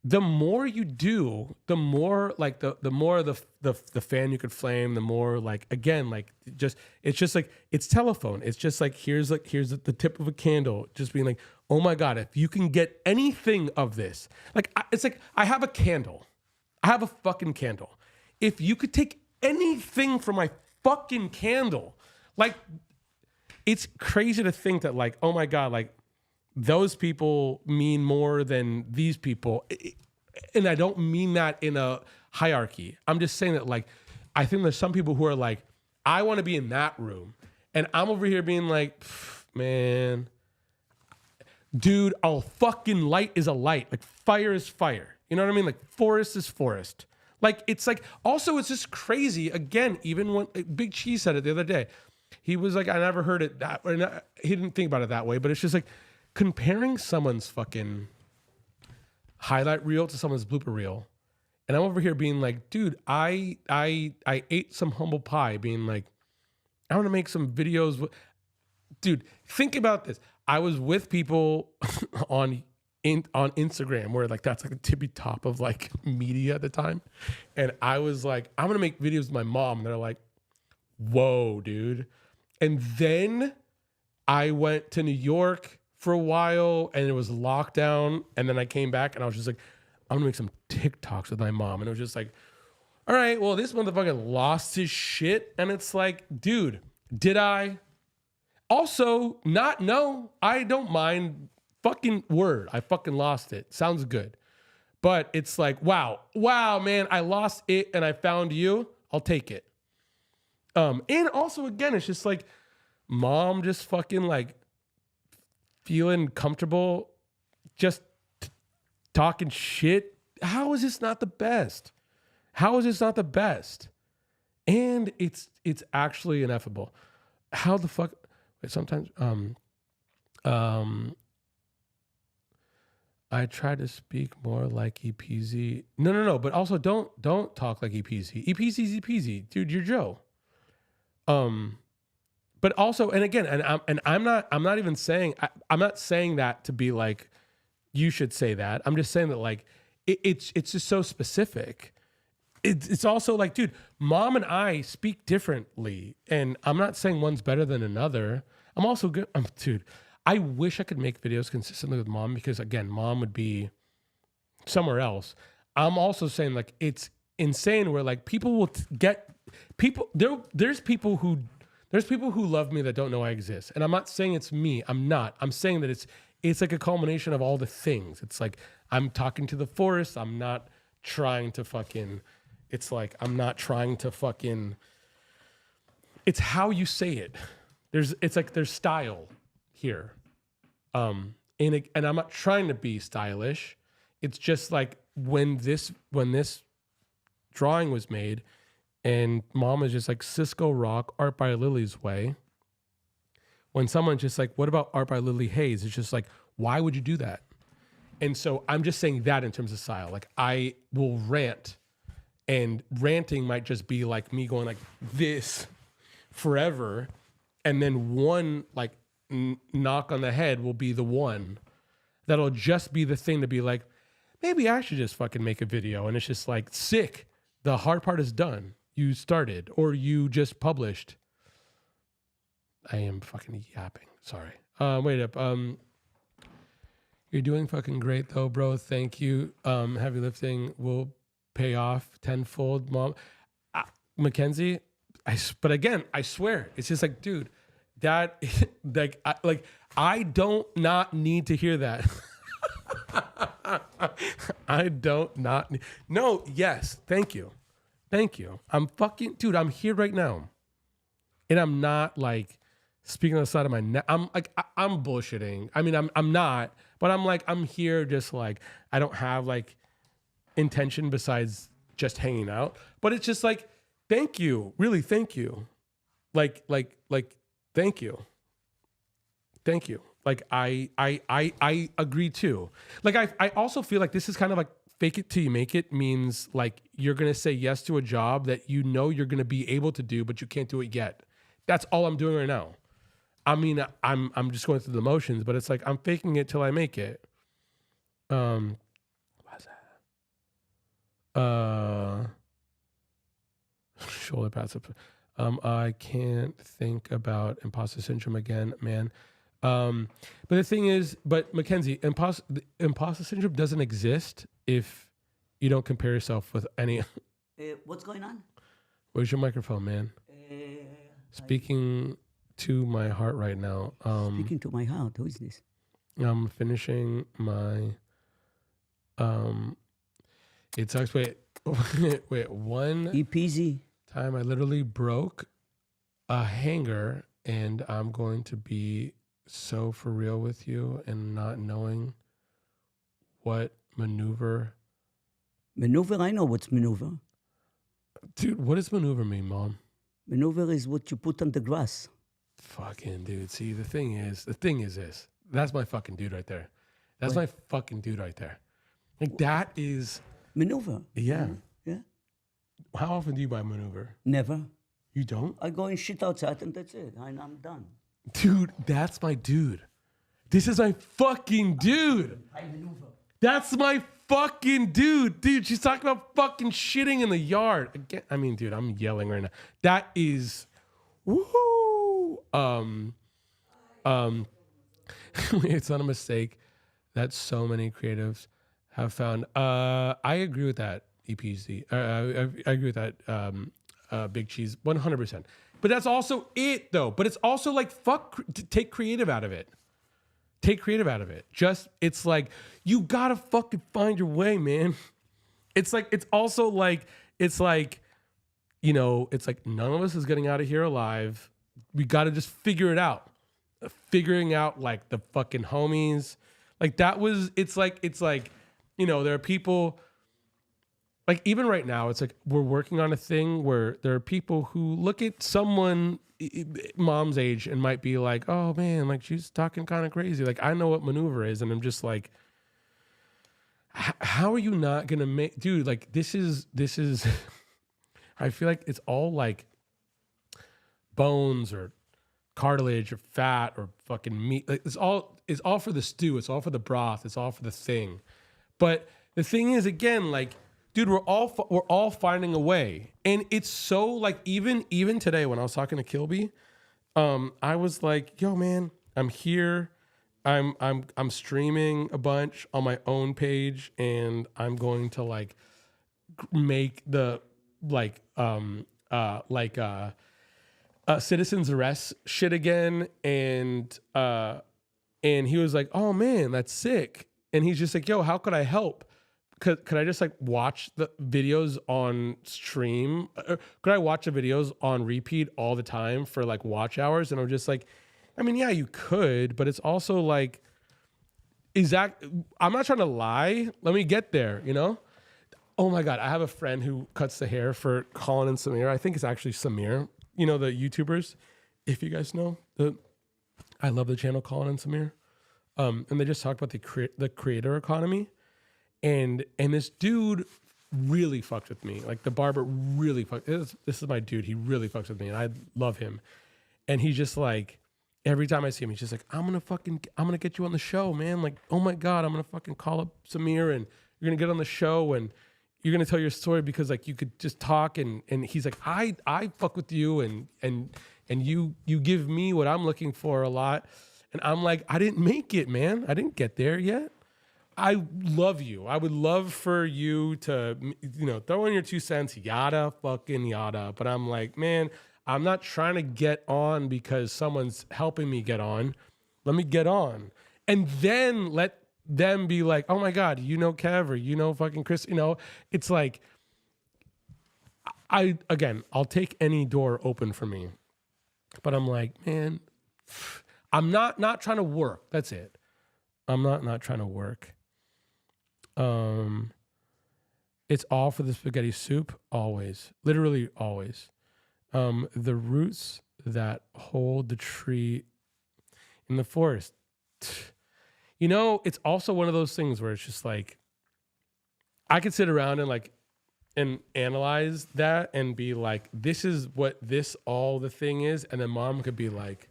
the more you do, the more like the more the fan you could flame, the more like, again, like it's just like, it's telephone. It's just like, here's the tip of a candle, just being like, oh my God, if you can get anything of this, like, it's like, I have a candle. I have a fucking candle. If you could take anything from my fucking candle, like, it's crazy to think that like, oh my God, like those people mean more than these people. And I don't mean that in a hierarchy. I'm just saying that like, I think there's some people who are like, I want to be in that room. And I'm over here being like, man, dude, a fucking light is a light. Like fire is fire. You know what I mean? Like forest is forest. Like, it's like, also it's just crazy. Again, even when Big Cheese said it the other day, he was like, I never heard it that way. He didn't think about it that way, but it's just like comparing someone's fucking highlight reel to someone's blooper reel. And I'm over here being like, dude, I ate some humble pie, being like, I want to make some videos. Dude, think about this. I was with people on Instagram where like that's like the tippy top of like media at the time. And I was like, I'm going to make videos with my mom. And they're like, whoa, dude. And then I went to New York for a while and it was lockdown. And then I came back and I was just like, I'm gonna make some TikToks with my mom. And it was just like, all right, well, this motherfucker lost his shit. And it's like, dude, did I? Also, no, I don't mind. Fucking word. I fucking lost it. Sounds good. But it's like, wow, man, I lost it and I found you. I'll take it. And also, again, it's just like mom just fucking like feeling comfortable, just talking shit. How is this not the best? How is this not the best? And it's actually ineffable. How the fuck? Sometimes, I try to speak more like EPZ. No. But also don't talk like EPZ. EPZ's EPZ, dude. You're Joe. But also, and again, I'm not even saying I'm not saying that to be like you should say that. I'm just saying that like it's just so specific. It's also like, dude, mom and I speak differently, and I'm not saying one's better than another. I'm also good. Dude, I wish I could make videos consistently with mom because again, mom would be somewhere else. I'm also saying like it's insane where like people will get people there. There's people who love me that don't know I exist, and I'm not saying it's me. I'm not. I'm saying that it's like a culmination of all the things. It's like I'm talking to the forest. I'm not trying to fucking. It's like I'm not trying to fucking. It's how you say it. It's like there's style here, and I'm not trying to be stylish. It's just like when this drawing was made, and mom is just like Cisco Rock Art by Lily's Way. When someone's just like, what about Art by Lily Hayes? It's just like, why would you do that? And so I'm just saying that in terms of style. Like I will rant, and ranting might just be like me going like this forever, and then one like knock on the head will be the one that'll just be the thing to be like, maybe I should just fucking make a video. And it's just like, sick. The hard part is done. You started or you just published. I am fucking yapping. Sorry. Wait up. You're doing fucking great though, bro. Thank you. Heavy lifting will pay off tenfold, mom. Mackenzie, but again, I swear, it's just like, dude, that I don't not need to hear that. I don't not need, no, yes, thank you. I'm fucking, dude, I'm here right now. And I'm not like speaking on the side of my neck. I'm like, I'm bullshitting. I mean, I'm not, but I'm like, I'm here just like, I don't have like intention besides just hanging out. But it's just like, thank you. Really, thank you. Like, thank you. Thank you. Like, I agree too. Like, I also feel like this is kind of like fake it till you make it means like you're going to say yes to a job that you know you're going to be able to do, but you can't do it yet. That's all I'm doing right now. I mean, I'm just going through the motions, but it's like I'm faking it till I make it. What's that? Shoulder pads up. I can't think about imposter syndrome again, man. But the thing is, but Mackenzie, imposter syndrome doesn't exist if you don't compare yourself with any. What's going on? Where's your microphone, man? Speaking to my heart right now. Speaking to my heart. Who is this? I'm finishing my. It sucks. Wait. One EPZ. time I literally broke a hanger, and I'm going to be so for real with you and not knowing what maneuver. Maneuver? I know what's maneuver. Dude, what does maneuver mean, Mom? Maneuver is what you put on the grass. Fucking dude. See, the thing is this. That's my fucking dude right there. That's What? my fucking dude right there. Like that is. Maneuver. Yeah. Yeah. How often do you buy maneuver? Never. You don't? I go and shit outside and that's it. I'm done. Dude, that's my dude. This is my fucking dude. I maneuver. That's my fucking dude. Dude, she's talking about fucking shitting in the yard. Again, I mean, dude, I'm yelling right now. That is woohoo. It's not a mistake that so many creatives have found. I agree with that, EPZ. I agree with that, Big Cheese, 100%. But that's also it, though. But it's also like, take creative out of it. Take creative out of it. Just, it's like, you gotta fucking find your way, man. It's like, it's also like, it's like, you know, it's like none of us is getting out of here alive. We gotta just figure it out. Figuring out like the fucking homies. Like that was, it's like, you know, there are people, like even right now, it's like we're working on a thing where there are people who look at someone mom's age and might be like, oh man, like she's talking kind of crazy. Like I know what maneuver is. And I'm just like, how are you not going to make, dude, like this is, I feel like it's all like bones or cartilage or fat or fucking meat. Like it's all for the stew. It's all for the broth. It's all for the thing. But the thing is, again, like, dude, we're all finding a way, and it's so like even today when I was talking to Kilby, I was like, yo, man, I'm here. I'm streaming a bunch on my own page, and I'm going to like make the like citizens arrest shit again, and he was like, oh man, that's sick. And he's just like, yo, how could I help? Could I just like watch the videos on stream? Could I watch the videos on repeat all the time for like watch hours? And I'm just like, I mean, yeah, you could, but it's also like, I'm not trying to lie. Let me get there, you know? Oh my God, I have a friend who cuts the hair for Colin and Samir. I think it's actually Samir. You know, the YouTubers, if you guys know. I love the channel Colin and Samir. And they just talked about the creator economy. And this dude really fucked with me. Like the barber really fucked. This is my dude. He really fucks with me, and I love him. And he's just like, every time I see him, he's just like, I'm gonna get you on the show, man. Like, oh my God, I'm gonna fucking call up Samir, and you're gonna get on the show, and you're gonna tell your story because like you could just talk. And he's like, I fuck with you, and you give me what I'm looking for a lot. And I'm like, I didn't make it, man. I didn't get there yet. I love you. I would love for you to, you know, throw in your 2 cents, yada fucking yada. But I'm like, man, I'm not trying to get on because someone's helping me get on. Let me get on. And then let them be like, oh my God, you know Kev, or you know fucking Chris. You know, it's like, I'll take any door open for me. But I'm like, man, I'm not trying to work. That's it. I'm not trying to work. It's all for the spaghetti soup, always, literally always. The roots that hold the tree in the forest. You know, it's also one of those things where it's just like, I could sit around and analyze that and be like, this is what all the thing is. And then mom could be like,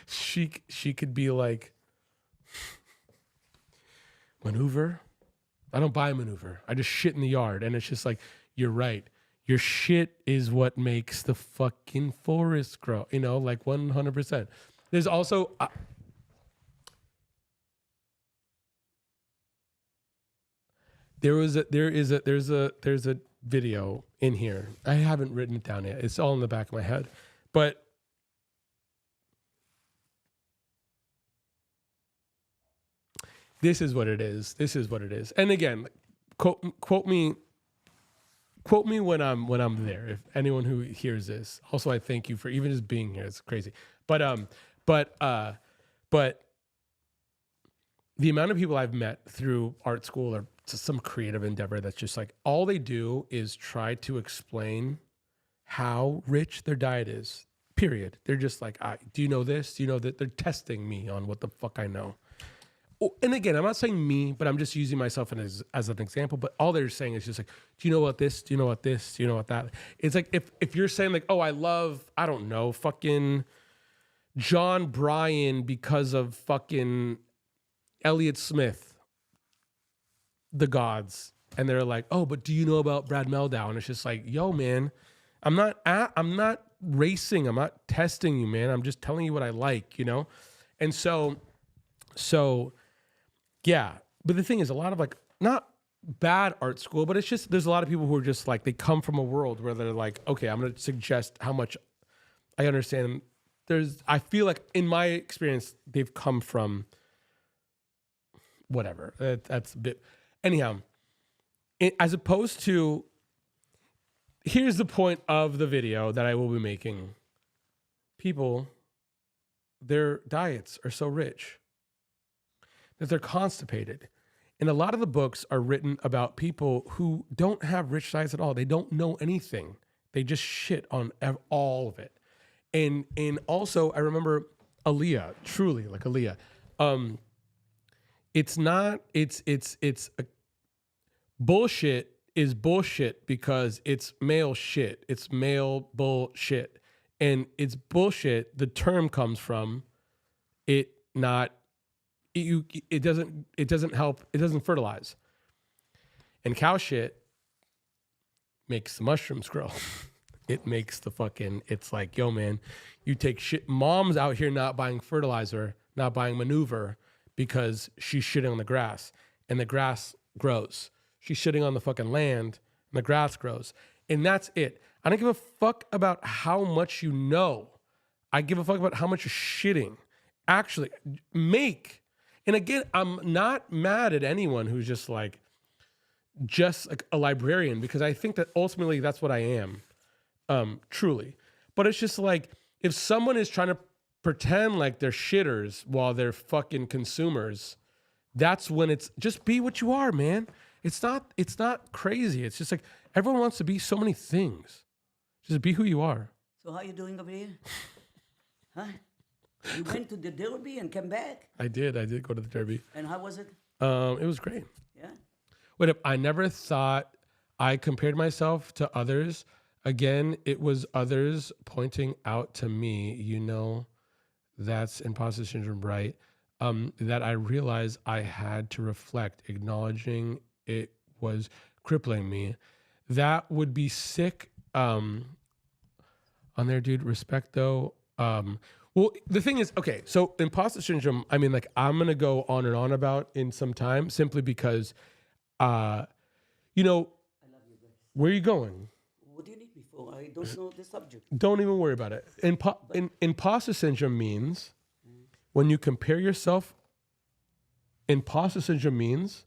she could be like, maneuver? I don't buy maneuver. I just shit in the yard. And it's just like, you're right. Your shit is what makes the fucking forest grow. You know, like 100%. There's also... there's a video in here. I haven't written it down yet. It's all in the back of my head. But this is what it is. This is what it is. And again, quote me when I'm there. If anyone who hears this. Also, I thank you for even just being here. It's crazy. But the amount of people I've met through art school or some creative endeavor that's just like, all they do is try to explain how rich their diet is. Period. They're just like, do you know this? Do you know that? They're testing me on what the fuck I know. And again, I'm not saying me, but I'm just using myself as an example. But all they're saying is just like, do you know about this? Do you know about this? Do you know about that? It's like, if you're saying like, oh, I love, I don't know, fucking John Bryan because of fucking Elliott Smith, the gods. And they're like, oh, but do you know about Brad Meldau? And it's just like, yo, man, I'm not racing. I'm not testing you, man. I'm just telling you what I like, you know? And so yeah. But the thing is, a lot of like, not bad art school, but it's just, there's a lot of people who are just like, they come from a world where they're like, okay, I'm going to suggest how much I understand. I feel like in my experience, they've come from whatever. That's a bit, anyhow, as opposed to, here's the point of the video that I will be making. People, their diets are so rich that they're constipated. And a lot of the books are written about people who don't have rich diets at all. They don't know anything. They just shit on all of it. And also, I remember Aaliyah, truly like Aaliyah. Bullshit is bullshit because it's male shit. It's male bullshit. And it's bullshit. The term comes from it not it doesn't help. It doesn't fertilize. And cow shit makes the mushrooms grow. It makes the fucking, it's like, yo, man, you take shit. Mom's out here not buying fertilizer, not buying maneuver because she's shitting on the grass and the grass grows. She's shitting on the fucking land and the grass grows. And that's it. I don't give a fuck about how much you know. I give a fuck about how much you're shitting. Actually, make. And again, I'm not mad at anyone who's just like a librarian, because I think that ultimately that's what I am. Truly. But it's just like, if someone is trying to pretend like they're shitters while they're fucking consumers, that's when it's just be what you are, man. It's not crazy. It's just like everyone wants to be so many things. Just be who you are. So how you doing over here? Huh? You went to the Derby and came back? I did go to the Derby. And how was it? It was great. Yeah? Wait up, I never thought I compared myself to others. Again, it was others pointing out to me, that's imposter syndrome, right? That I realized I had to reflect, acknowledging it was crippling me. That would be sick. On there, dude, respect though. Well, the thing is, okay, so imposter syndrome, I mean, like, I'm going to go on and on about in some time simply because, I love you guys. Where are you going? What do you need me for? I don't know the subject. Don't even worry about it. Imposter syndrome means when you compare yourself, imposter syndrome means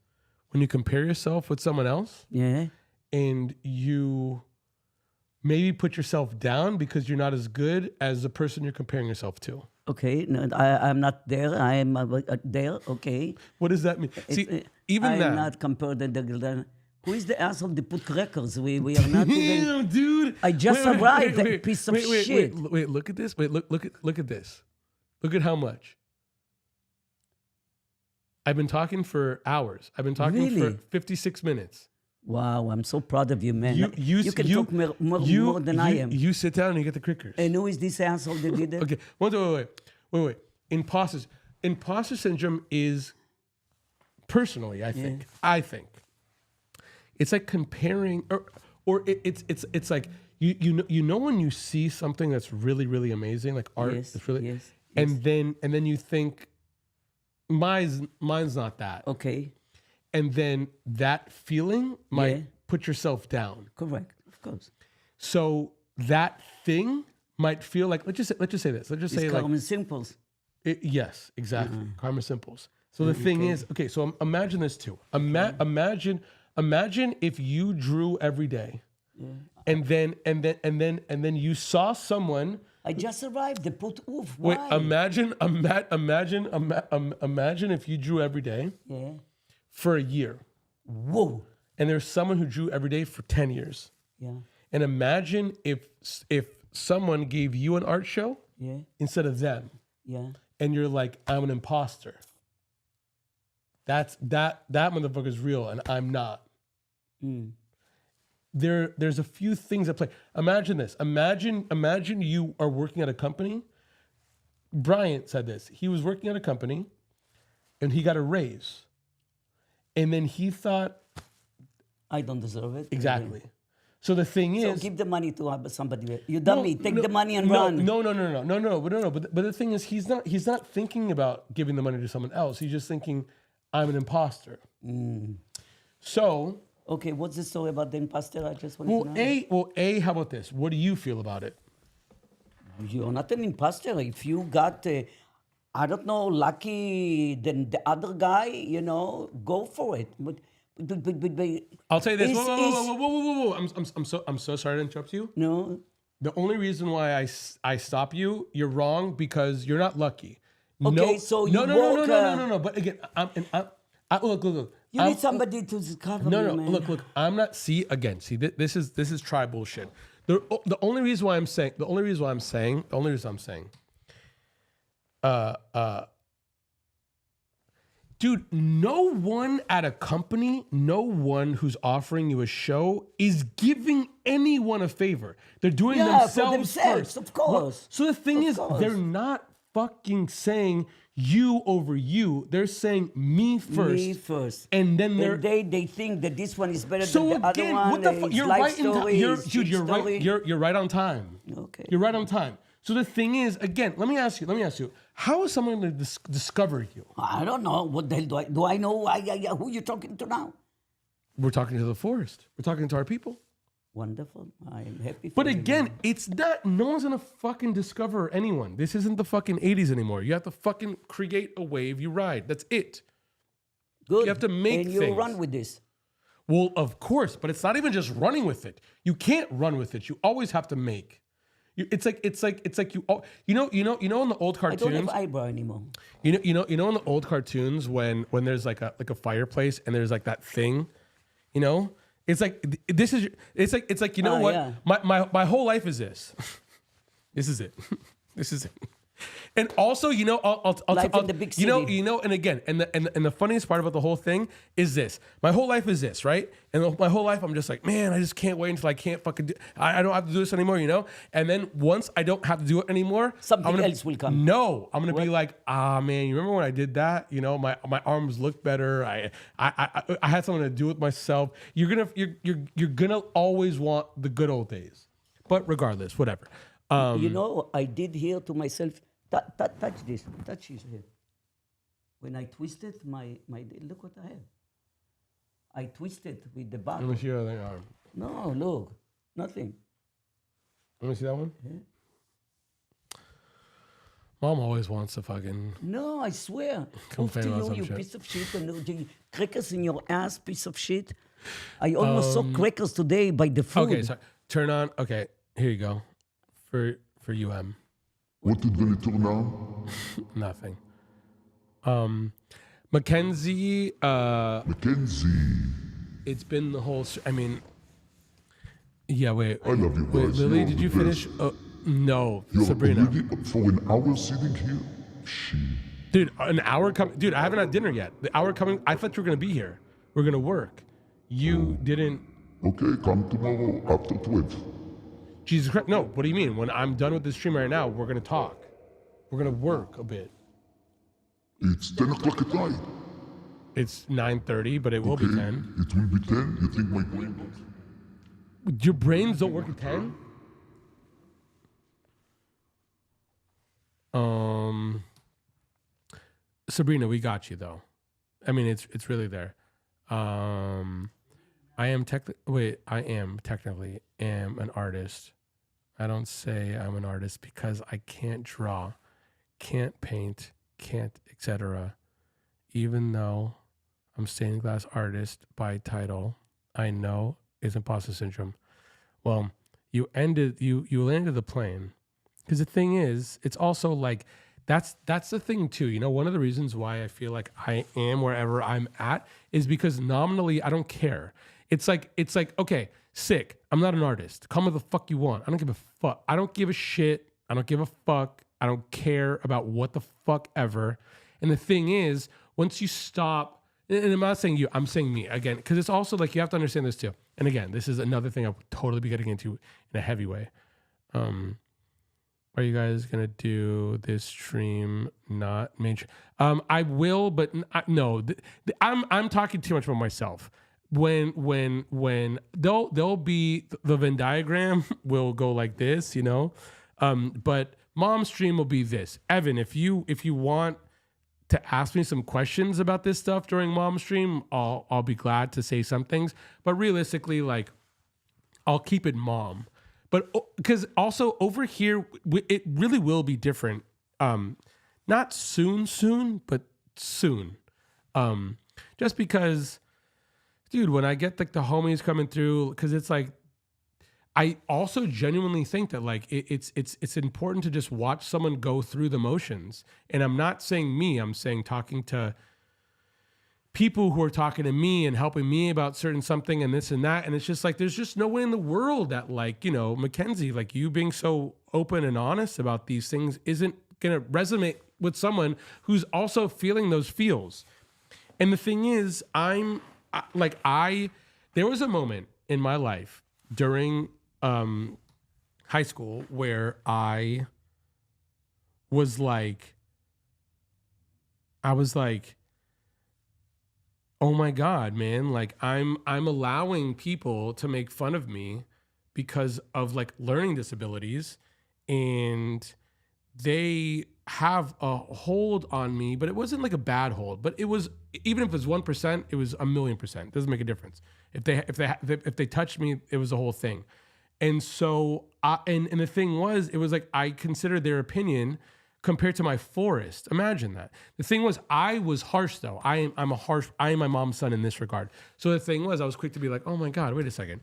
when you compare yourself with someone else, Yeah. and you maybe put yourself down because you're not as good as the person you're comparing yourself to. Okay, no, I'm not there. I am there. Okay. What does that mean? See, even I'm that. not compared to the. Who is the asshole that put crackers? We are not even. Damn, dude. I just arrived. That piece of shit. Wait, look at this. Wait, look at this. Look at how much. I've been talking for hours. I've been talking for 56 minutes. Wow, I'm so proud of you, man. You can talk more than I am. You sit down and you get the crickers. And who is this asshole that did it? Okay, wait. Imposter syndrome is, personally, I think, it's like comparing, or it's like you know when you see something that's really, really amazing, like art, it's really, and then you think, mine's not that. Okay. And then that feeling might put yourself down. Correct, of course. So that thing might feel like, let's just say this. Let's just say like Karma Simples. Yes, exactly. Karma Simples. So the thing is, okay. So imagine this too. Imagine if you drew every day, and then you saw someone. I just arrived. They put oof. Why? Wait. Imagine if you drew every day. Yeah. For a year. Whoa. And there's someone who drew every day for 10 years. Yeah. And imagine if someone gave you an art show instead of them. Yeah. And you're like, I'm an imposter. That motherfucker's real and I'm not. There's a few things at play. Imagine this. Imagine you are working at a company. Bryant said this. He was working at a company and he got a raise. And then he thought, I don't deserve it. Exactly. So the thing is, so give the money to somebody. You dummy. Take the money and run. No. But the thing is, he's not thinking about giving the money to someone else. He's just thinking, I'm an imposter. So. Okay, what's the story about the imposter? I just want to know. How about this? What do you feel about it? You're not an imposter. If you got, I don't know, lucky than the other guy, go for it. But I'll tell you this. Whoa. I'm so sorry to interrupt you. No. The only reason why I stop you, you're wrong because you're not lucky. Okay, No. But again, look. You need somebody to cover me, man. Look. I'm not. See, this is tribal shit. The only reason why I'm saying, dude, no one at a company, no one who's offering you a show is giving anyone a favor. They're doing themselves for first. Of course. So the thing is, they're not fucking saying you over you. They're saying me first. Me first. And then they're And they think that this one is better so than the again, other one. what the fuck? his You're life right in time. story, his Dude, shit you're story. right. You're right on time. Okay. You're right on time. So the thing is, again, let me ask you, how is someone going to discover you? I don't know. What the hell do I know who you're talking to now? We're talking to the forest. We're talking to our people. Wonderful. I am happy for But you. again, it's not, no one's gonna fucking discover anyone. This isn't the fucking 80s anymore. You have to fucking create a wave you ride. That's it. Good. You have to make and you things. run with this. Well, of course, but it's not even just running with it. You can't run with it. You always have to make. It's like you know in the old I don't cartoons. have eyebrow anymore. You know in the old cartoons when there's like a fireplace and there's like that thing, you know? It's like this is it's like you know what? Yeah. My whole life is this. This is it. This is it. And also, you know, I'll Life in the big you know, city. and again, and the funniest part about the whole thing is this. My whole life is this, right? And my whole life, I'm just like, man, I just can't wait until I can't fucking I don't have to do this anymore, you know? And then once I don't have to do it anymore, Something else will come. No, I'm gonna be like, man, you remember when I did that? You know, my arms looked better. I had something to do with myself. You're gonna always want the good old days. But regardless, whatever. You know, I did hear to myself, touch this here. When I twisted my look what I have. I twisted with the back. Let me see your other arm. No, look, nothing. Let me see that one. Mom always wants to fucking. No, I swear. Complain Off to about you, some you shit. piece of shit, and the crackers in your ass, piece of shit. I almost saw crackers today by the food. Okay, sorry. Turn on. Okay, here you go. For UM. What did we turn on? Nothing. Mackenzie. Mackenzie. It's been the whole. I mean. Yeah. Wait. I love you Wait, guys. Lily, You're did the you best. finish? No, You're Sabrina. already up for an hour sitting here? Shit. Dude, an hour coming. Dude, I haven't had dinner yet. The hour coming. I thought you were gonna be here. We're gonna work. You didn't. Okay, come tomorrow after 12. Jesus Christ. No. What do you mean? When I'm done with this stream right now, we're gonna talk. We're gonna work a bit. It's 10 o'clock at night. It's 9:30, but it will be Okay, 10. it will be 10. You think my brain works? Your brains don't work at 10? Sabrina, we got you though. I mean, it's really there. I am technically an artist. I don't say I'm an artist because I can't draw, can't paint, can't etc. Even though I'm stained glass artist by title, I know it's imposter syndrome. Well, you landed the plane. Because the thing is, it's also like that's the thing too. You know, one of the reasons why I feel like I am wherever I'm at is because nominally I don't care. It's like okay, sick. I'm not an artist. Call me the fuck you want. I don't give a fuck. I don't give a shit. I don't give a fuck. I don't care about what the fuck ever. And the thing is, once you stop, and I'm not saying you, I'm saying me again, because it's also like you have to understand this too. And again, this is another thing I'll totally be getting into in a heavy way. Are you guys gonna do this stream not mainstream? I will, but no. I'm talking too much about myself. When there'll be the Venn diagram will go like this, you know. But mom's stream will be this. Evan, if you want to ask me some questions about this stuff during mom's stream, I'll be glad to say some things. But realistically, like, I'll keep it mom. But because also over here, it really will be different. Not soon, but soon. Just because, dude, when I get like the homies coming through, because it's like, I also genuinely think that like it's important to just watch someone go through the motions. And I'm not saying me, I'm saying talking to people who are talking to me and helping me about certain something and this and that. And it's just like, there's just no way in the world that like, you know, Mackenzie, like you being so open and honest about these things isn't going to resonate with someone who's also feeling those feels. And the thing is, there was a moment in my life during high school where I was like, I was like, oh my God, man, like I'm allowing people to make fun of me because of like learning disabilities, and they have a hold on me, but it wasn't like a bad hold, but it was, even if it was 1%, it was 1,000,000%. It doesn't make a difference. If they touched me, it was a whole thing. And so, and the thing was, it was like, I considered their opinion compared to my forest. Imagine that. The thing was, I was harsh though. I am my mom's son in this regard. So the thing was, I was quick to be like, oh my God, wait a second.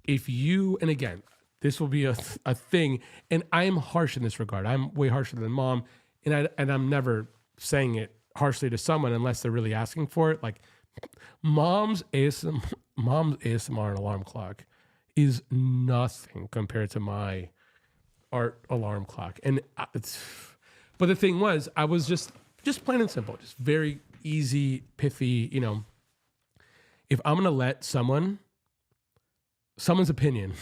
If you, and again, this will be a thing, and I am harsh in this regard. I'm way harsher than mom, and I'm never saying it harshly to someone unless they're really asking for it. Like mom's ASMR and alarm clock is nothing compared to my art alarm clock, and it's. But the thing was, I was just plain and simple, just very easy, pithy. You know, if I'm gonna let someone's opinion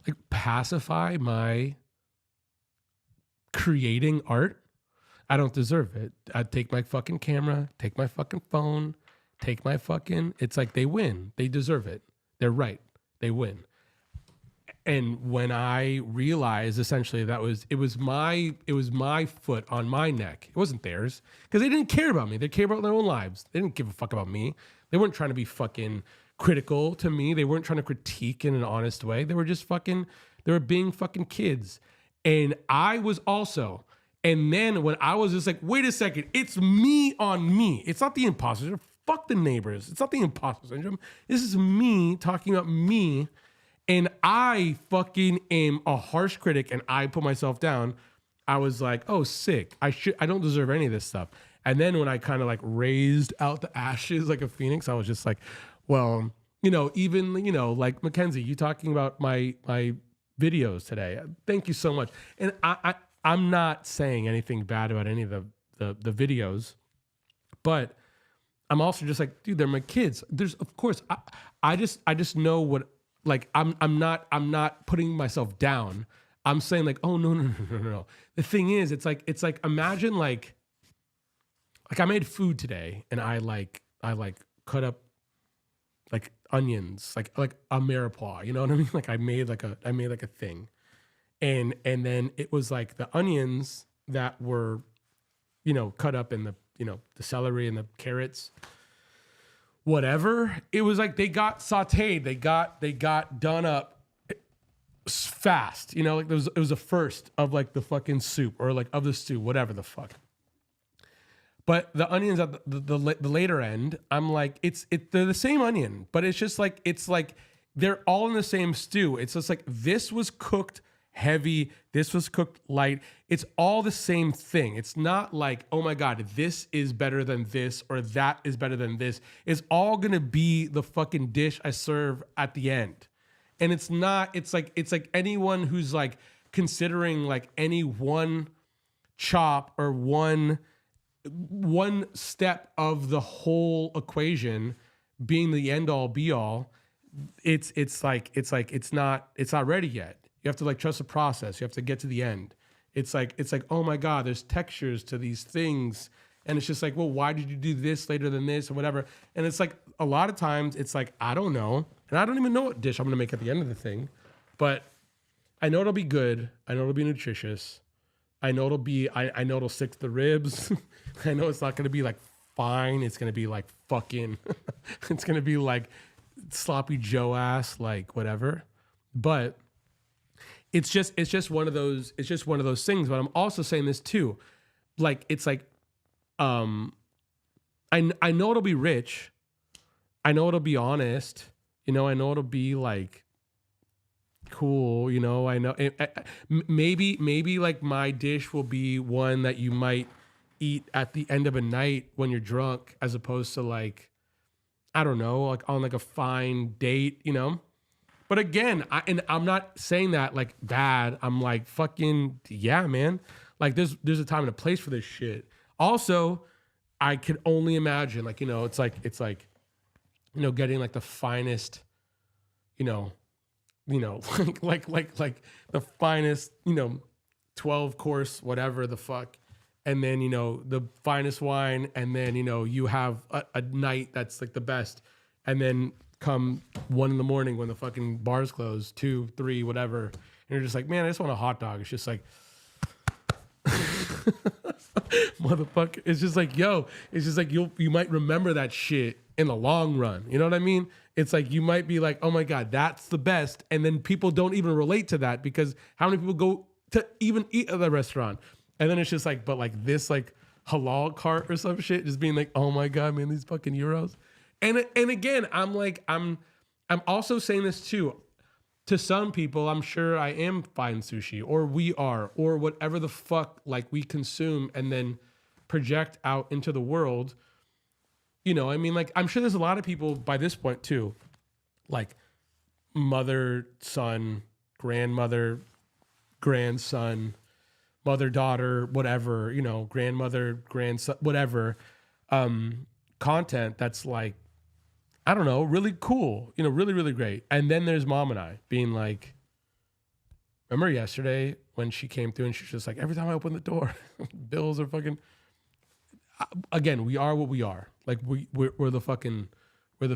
like pacify my creating art, I don't deserve it. I'd take my fucking camera, take my fucking phone, take my fucking, it's like they win. They deserve it. They're right. They win. And when I realized essentially it was my foot on my neck. It wasn't theirs, because they didn't care about me. They care about their own lives. They didn't give a fuck about me. They weren't trying to be fucking critical to me. They weren't trying to critique in an honest way. They were just fucking, they were being fucking kids. And I was also, and then when I was just like, wait a second, it's me on me. It's not the imposter syndrome. Fuck the neighbors. It's not the imposter syndrome. This is me talking about me. And I fucking am a harsh critic, and I put myself down. I was like, oh, sick. I don't deserve any of this stuff. And then when I kind of like raised out the ashes like a phoenix, I was just like, well, you know, even, you know, like Mackenzie, you talking about my videos today. Thank you so much. And I'm not saying anything bad about any of the videos, but I'm also just like, dude, they're my kids. There's, of course, I just know what, like, I'm not putting myself down. I'm saying like, oh no. The thing is, it's like imagine like I made food today, and I cut up like onions, like a mirepoix, you know what I mean? Like I made like a thing. And then it was like the onions that were, you know, cut up in the, you know, the celery and the carrots, whatever. It was like they got sauteed, they got done up fast, you know, like it was a first of like the fucking soup, or like of the stew, whatever the fuck. But the onions at the later end, I'm like, they're the same onion, but it's just like, it's like they're all in the same stew. It's just like, this was cooked heavy, this was cooked light. It's all the same thing. It's not like, oh my God, this is better than this, or that is better than this. It's all gonna be the fucking dish I serve at the end. And it's not, it's like anyone who's like considering like any one chop or one step of the whole equation being the end all be all, it's not ready yet. You have to like trust the process. You have to get to the end. It's like, oh my God, there's textures to these things. And it's just like, well, why did you do this later than this or whatever? And it's like, a lot of times it's like, I don't know. And I don't even know what dish I'm going to make at the end of the thing, but I know it'll be good. I know it'll be nutritious. I know it'll be, I know it'll stick to the ribs. I know it's not going to be like fine. It's going to be like fucking, it's going to be like sloppy Joe ass, like whatever. But it's just one of those things. But I'm also saying this too. Like, it's like, I know it'll be rich. I know it'll be honest. You know, I know it'll be like cool. You know, I know maybe like my dish will be one that you might eat at the end of a night when you're drunk, as opposed to like, I don't know, like on like a fine date, you know? But again, I'm not saying that like bad. I'm like, fucking, yeah, man. Like there's a time and a place for this shit. Also, I could only imagine, like, you know, it's like, you know, getting like the finest, you know, like the finest, you know, 12 course, whatever the fuck. And then, you know, the finest wine. And then, you know, you have a night that's like the best. And then come 1 a.m. when the fucking bars close, 2, 3, whatever. And you're just like, man, I just want a hot dog. It's just like, motherfucker. It's just like, yo, it's just like you might remember that shit in the long run. You know what I mean? It's like you might be like, oh my God, that's the best. And then people don't even relate to that because how many people go to even eat at the restaurant? And then it's just like, but like this like halal cart or some shit, just being like, oh my God, man, these fucking euros. And again, I'm like, I'm also saying this too. To some people, I'm sure I am fine sushi, or we are, or whatever the fuck like we consume and then project out into the world. You know, I mean, like, I'm sure there's a lot of people by this point too, like mother, son, grandmother, grandson, mother, daughter, whatever, you know, grandmother, grandson, whatever, content that's like, I don't know, really cool, you know, really, really great. And then there's mom and I being like, remember yesterday when she came through and she's just like, every time I open the door, bills are fucking, again, we are what we are. Like we're the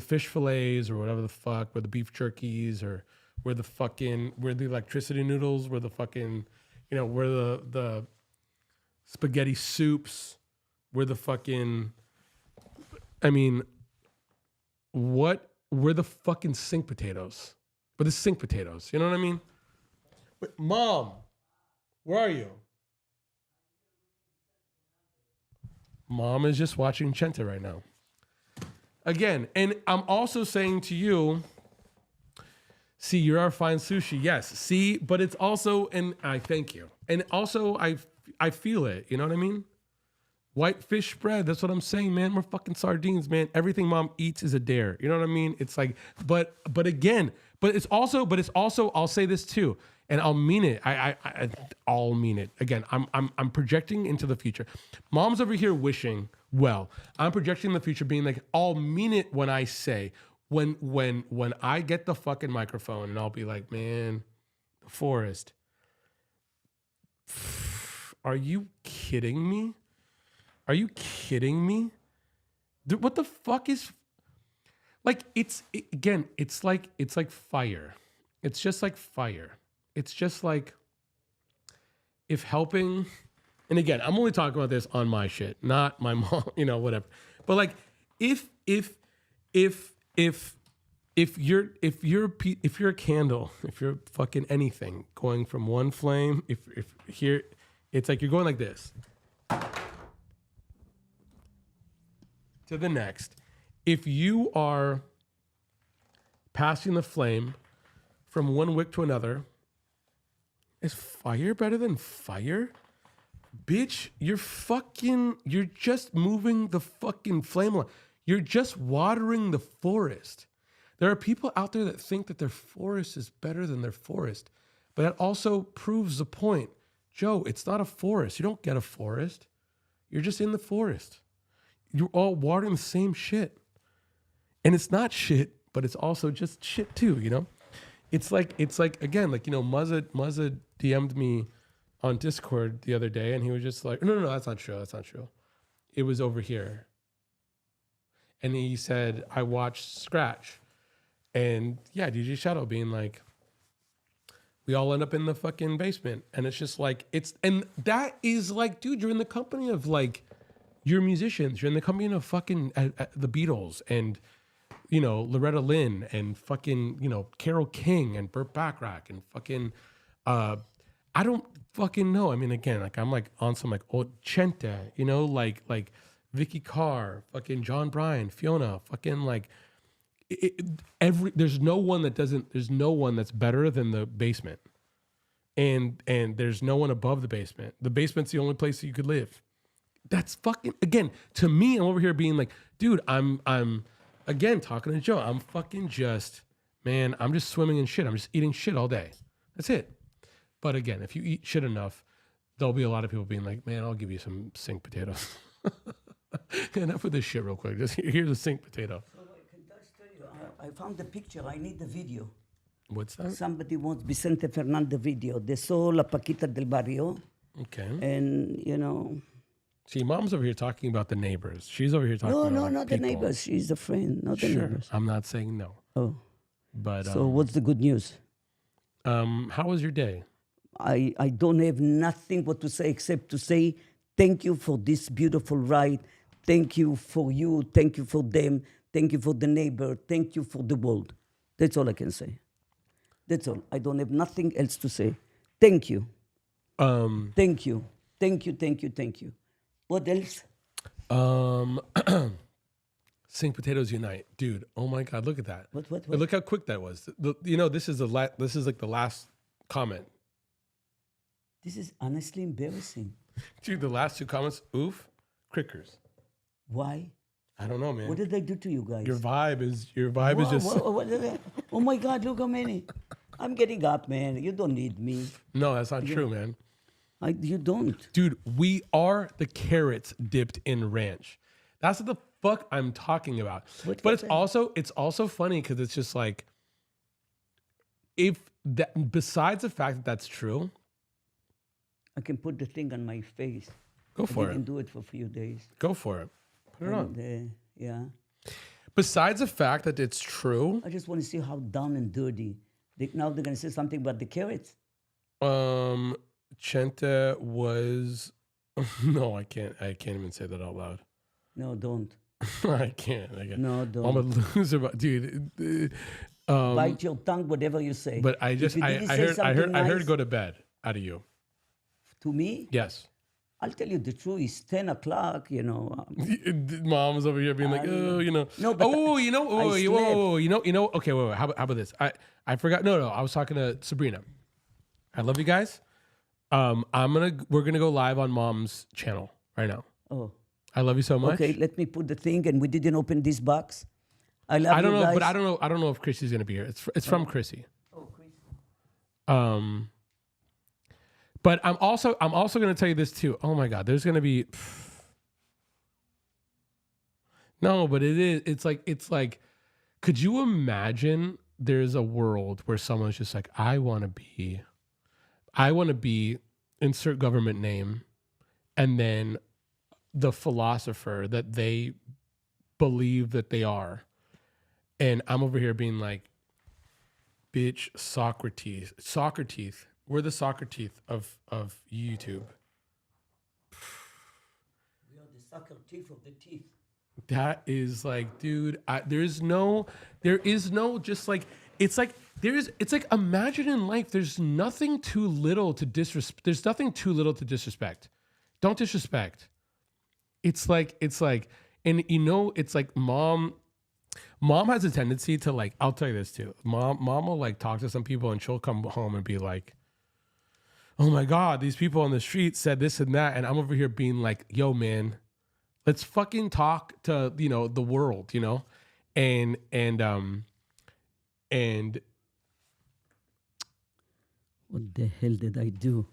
fish fillets or whatever the fuck, we're the beef jerkies or we're the electricity noodles, we're the fucking, you know, we're the spaghetti soups, we're the fucking, I mean, we're the fucking sink potatoes. We're the sink potatoes. You know what I mean? But Mom, where are you? Mom is just watching Chente right now. Again, and I'm also saying to you, see, you're our fine sushi. Yes, see, but it's also, and I thank you. And also, I feel it. You know what I mean? White fish spread. That's what I'm saying, man. We're fucking sardines, man. Everything mom eats is a dare. You know what I mean? It's like, but it's also, I'll say this too, and I'll mean it. I'll mean it. Again, I'm projecting into the future. Mom's over here wishing well. I'm projecting the future, being like, I'll mean it when I say, when I get the fucking microphone, and I'll be like, man, the forest. Are you kidding me? Are you kidding me? Dude, what the fuck is like it's like fire. It's just like fire. It's just like if helping, and again, I'm only talking about this on my shit, not my mom, you know, whatever. But like if you're a candle, if you're fucking anything going from one flame, if here it's like you're going like this to the next. If you are passing the flame from one wick to another, is fire better than fire? Bitch, you're just moving the fucking flame along. You're just watering the forest. There are people out there that think that their forest is better than their forest, but that also proves the point. Joe, it's not a forest. You don't get a forest. You're just in the forest. You're all watering the same shit. And it's not shit, but it's also just shit too, you know? It's like again, like, you know, Muzza DM'd me on Discord the other day and he was just like, no, that's not true. That's not true. It was over here. And he said, I watched Scratch. And yeah, DJ Shadow being like, we all end up in the fucking basement. And it's just like, and that is like, dude, you're in the company of like, you're musicians. You're in the company of fucking the Beatles and, you know, Loretta Lynn and fucking, you know, Carole King and Burt Bacharach and fucking, I don't fucking know. I mean, again, like I'm like on some like old Chente, you know, like Vicky Carr, fucking John Bryan, Fiona, fucking like there's no one that's better than the basement. And there's no one above the basement. The basement's the only place that you could live. That's fucking, again, to me, I'm over here being like, dude, I'm again, talking to Joe, I'm fucking just, man, I'm just swimming in shit. I'm just eating shit all day. That's it. But again, if you eat shit enough, there'll be a lot of people being like, man, I'll give you some sink potatoes. Enough with this shit real quick. Just here's a sink potato. So I can just tell you, I found the picture. I need the video. What's that? Somebody wants Vicente Fernandez video. They saw La Paquita del Barrio. Okay. And, you know, See, mom's over here talking about the neighbors. She's over here talking no, about no, like, not the people. neighbors. She's a friend, not the Sure. neighbors. I'm not saying no. Oh, But so what's the good news? how was your day? I don't have nothing but to say except to say thank you for this beautiful ride. Thank you for you. Thank you for them. Thank you for the neighbor. Thank you for the world. That's all I can say. That's all. I don't have nothing else to say. Thank you. Thank you. Thank you. Thank you. Thank you. What else? Sing Potatoes Unite, dude. Oh my God, look at that. What? But look how quick that was. This is this is like the last comment, This is honestly embarrassing. dude. The last two comments, oof, crickers. Why? I don't know, man. What did I do to you guys? Your vibe is just What did I- oh my God, look how many. I'm getting up, man. You don't need me. no, that's not true, man. You don't. Dude, we are the carrots dipped in ranch. That's what the fuck I'm talking about. What- But what's it's also funny because it's just like, if that, besides the fact that that's true, I can put the thing on my face. go for I didn't it. do it for a few days. Go for it. Put it on. And, yeah. Besides the fact that it's true, I just want to see how down and dirty. Now they're going to say something about the carrots. Chenta was no, I can't even say that out loud. No, don't. I can't. No, I'm don't. a loser, dude. Bite your tongue, whatever you say. But I If just you I didn't say heard something nice go to bed out of you. to me, Yes. I'll tell you the truth. It's 10 o'clock, you know. Mom's over here being like, oh, you know. No, but oh, you know, I oh, you, slept. oh, you know. Okay, wait. How about this? I forgot. No. I was talking to Sabrina. I love you guys. We're gonna go live on Mom's channel right now. Oh, I love you so much. okay. Let me put the thing, and we didn't open this box. I love I don't you know, guys. but I don't know if Chrissy's gonna be here. It's from Chrissy. Oh, Chris. But I'm also gonna tell you this too. Oh my God, there's gonna be no, but it's like, could you imagine there's a world where someone's just like, I want to be insert government name, and then the philosopher that they believe that they are, and I'm over here being like, bitch, Socrates. We're the soccer teeth of YouTube. We are the sucker teeth of the teeth. That is like, dude, there is no just like, it's like imagine in life, there's nothing too little to disrespect. There's nothing too little to disrespect. Don't disrespect. It's like, and you know, it's like mom has a tendency to like, I'll tell you this too. Mom will like talk to some people and she'll come home and be like, oh my God, these people on the street said this and that. And I'm over here being like, yo, man, let's fucking talk to, the world, and What the hell did I do?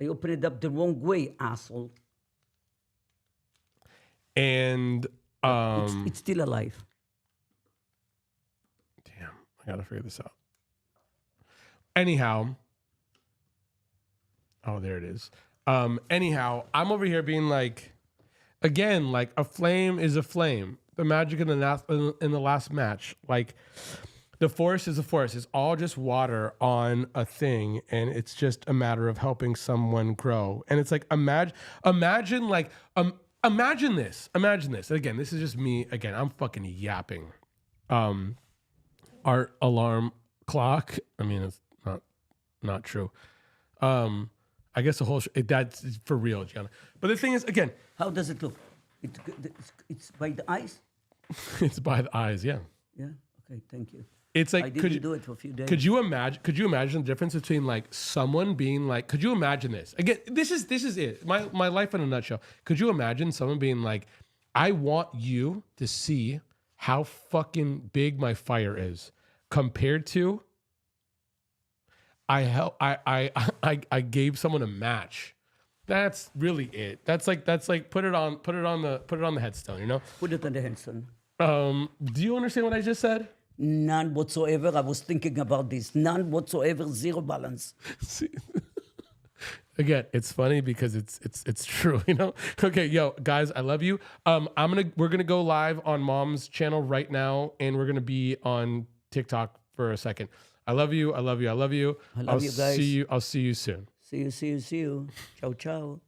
I opened it up the wrong way, asshole. and It's still alive. damn, I gotta figure this out. Anyhow, oh, there it is. Anyhow, I'm over here being like, again, like a flame is a flame. The magic in the last match, like the forest is a forest. It's all just water on a thing, and it's just a matter of helping someone grow. And it's like imagine this. And again, this is just me. Again, I'm fucking yapping. Art alarm clock. I mean, it's not true. I guess the whole that's for real, Gianna. But the thing is, again, How does it look? It's by the eyes? it's by the eyes. Yeah, Yeah? Okay, thank you. it's like I didn't do it for a few days. Could you imagine the difference between like someone being like, could you imagine this? Again, this is it. My life in a nutshell. Could you imagine someone being like, I want you to see how fucking big my fire is compared to I gave someone a match. That's really it. That's like put it on the headstone, Put it on the headstone. Do you understand what I just said? None whatsoever. I was thinking about this. None whatsoever. Zero balance. See? Again, it's funny because it's true, you know. Okay, yo, guys, I love you. We're gonna go live on Mom's channel right now, and we're gonna be on TikTok for a second. I love you. I love you. I love you. I love you guys. I'll see you soon. See you. Ciao, ciao.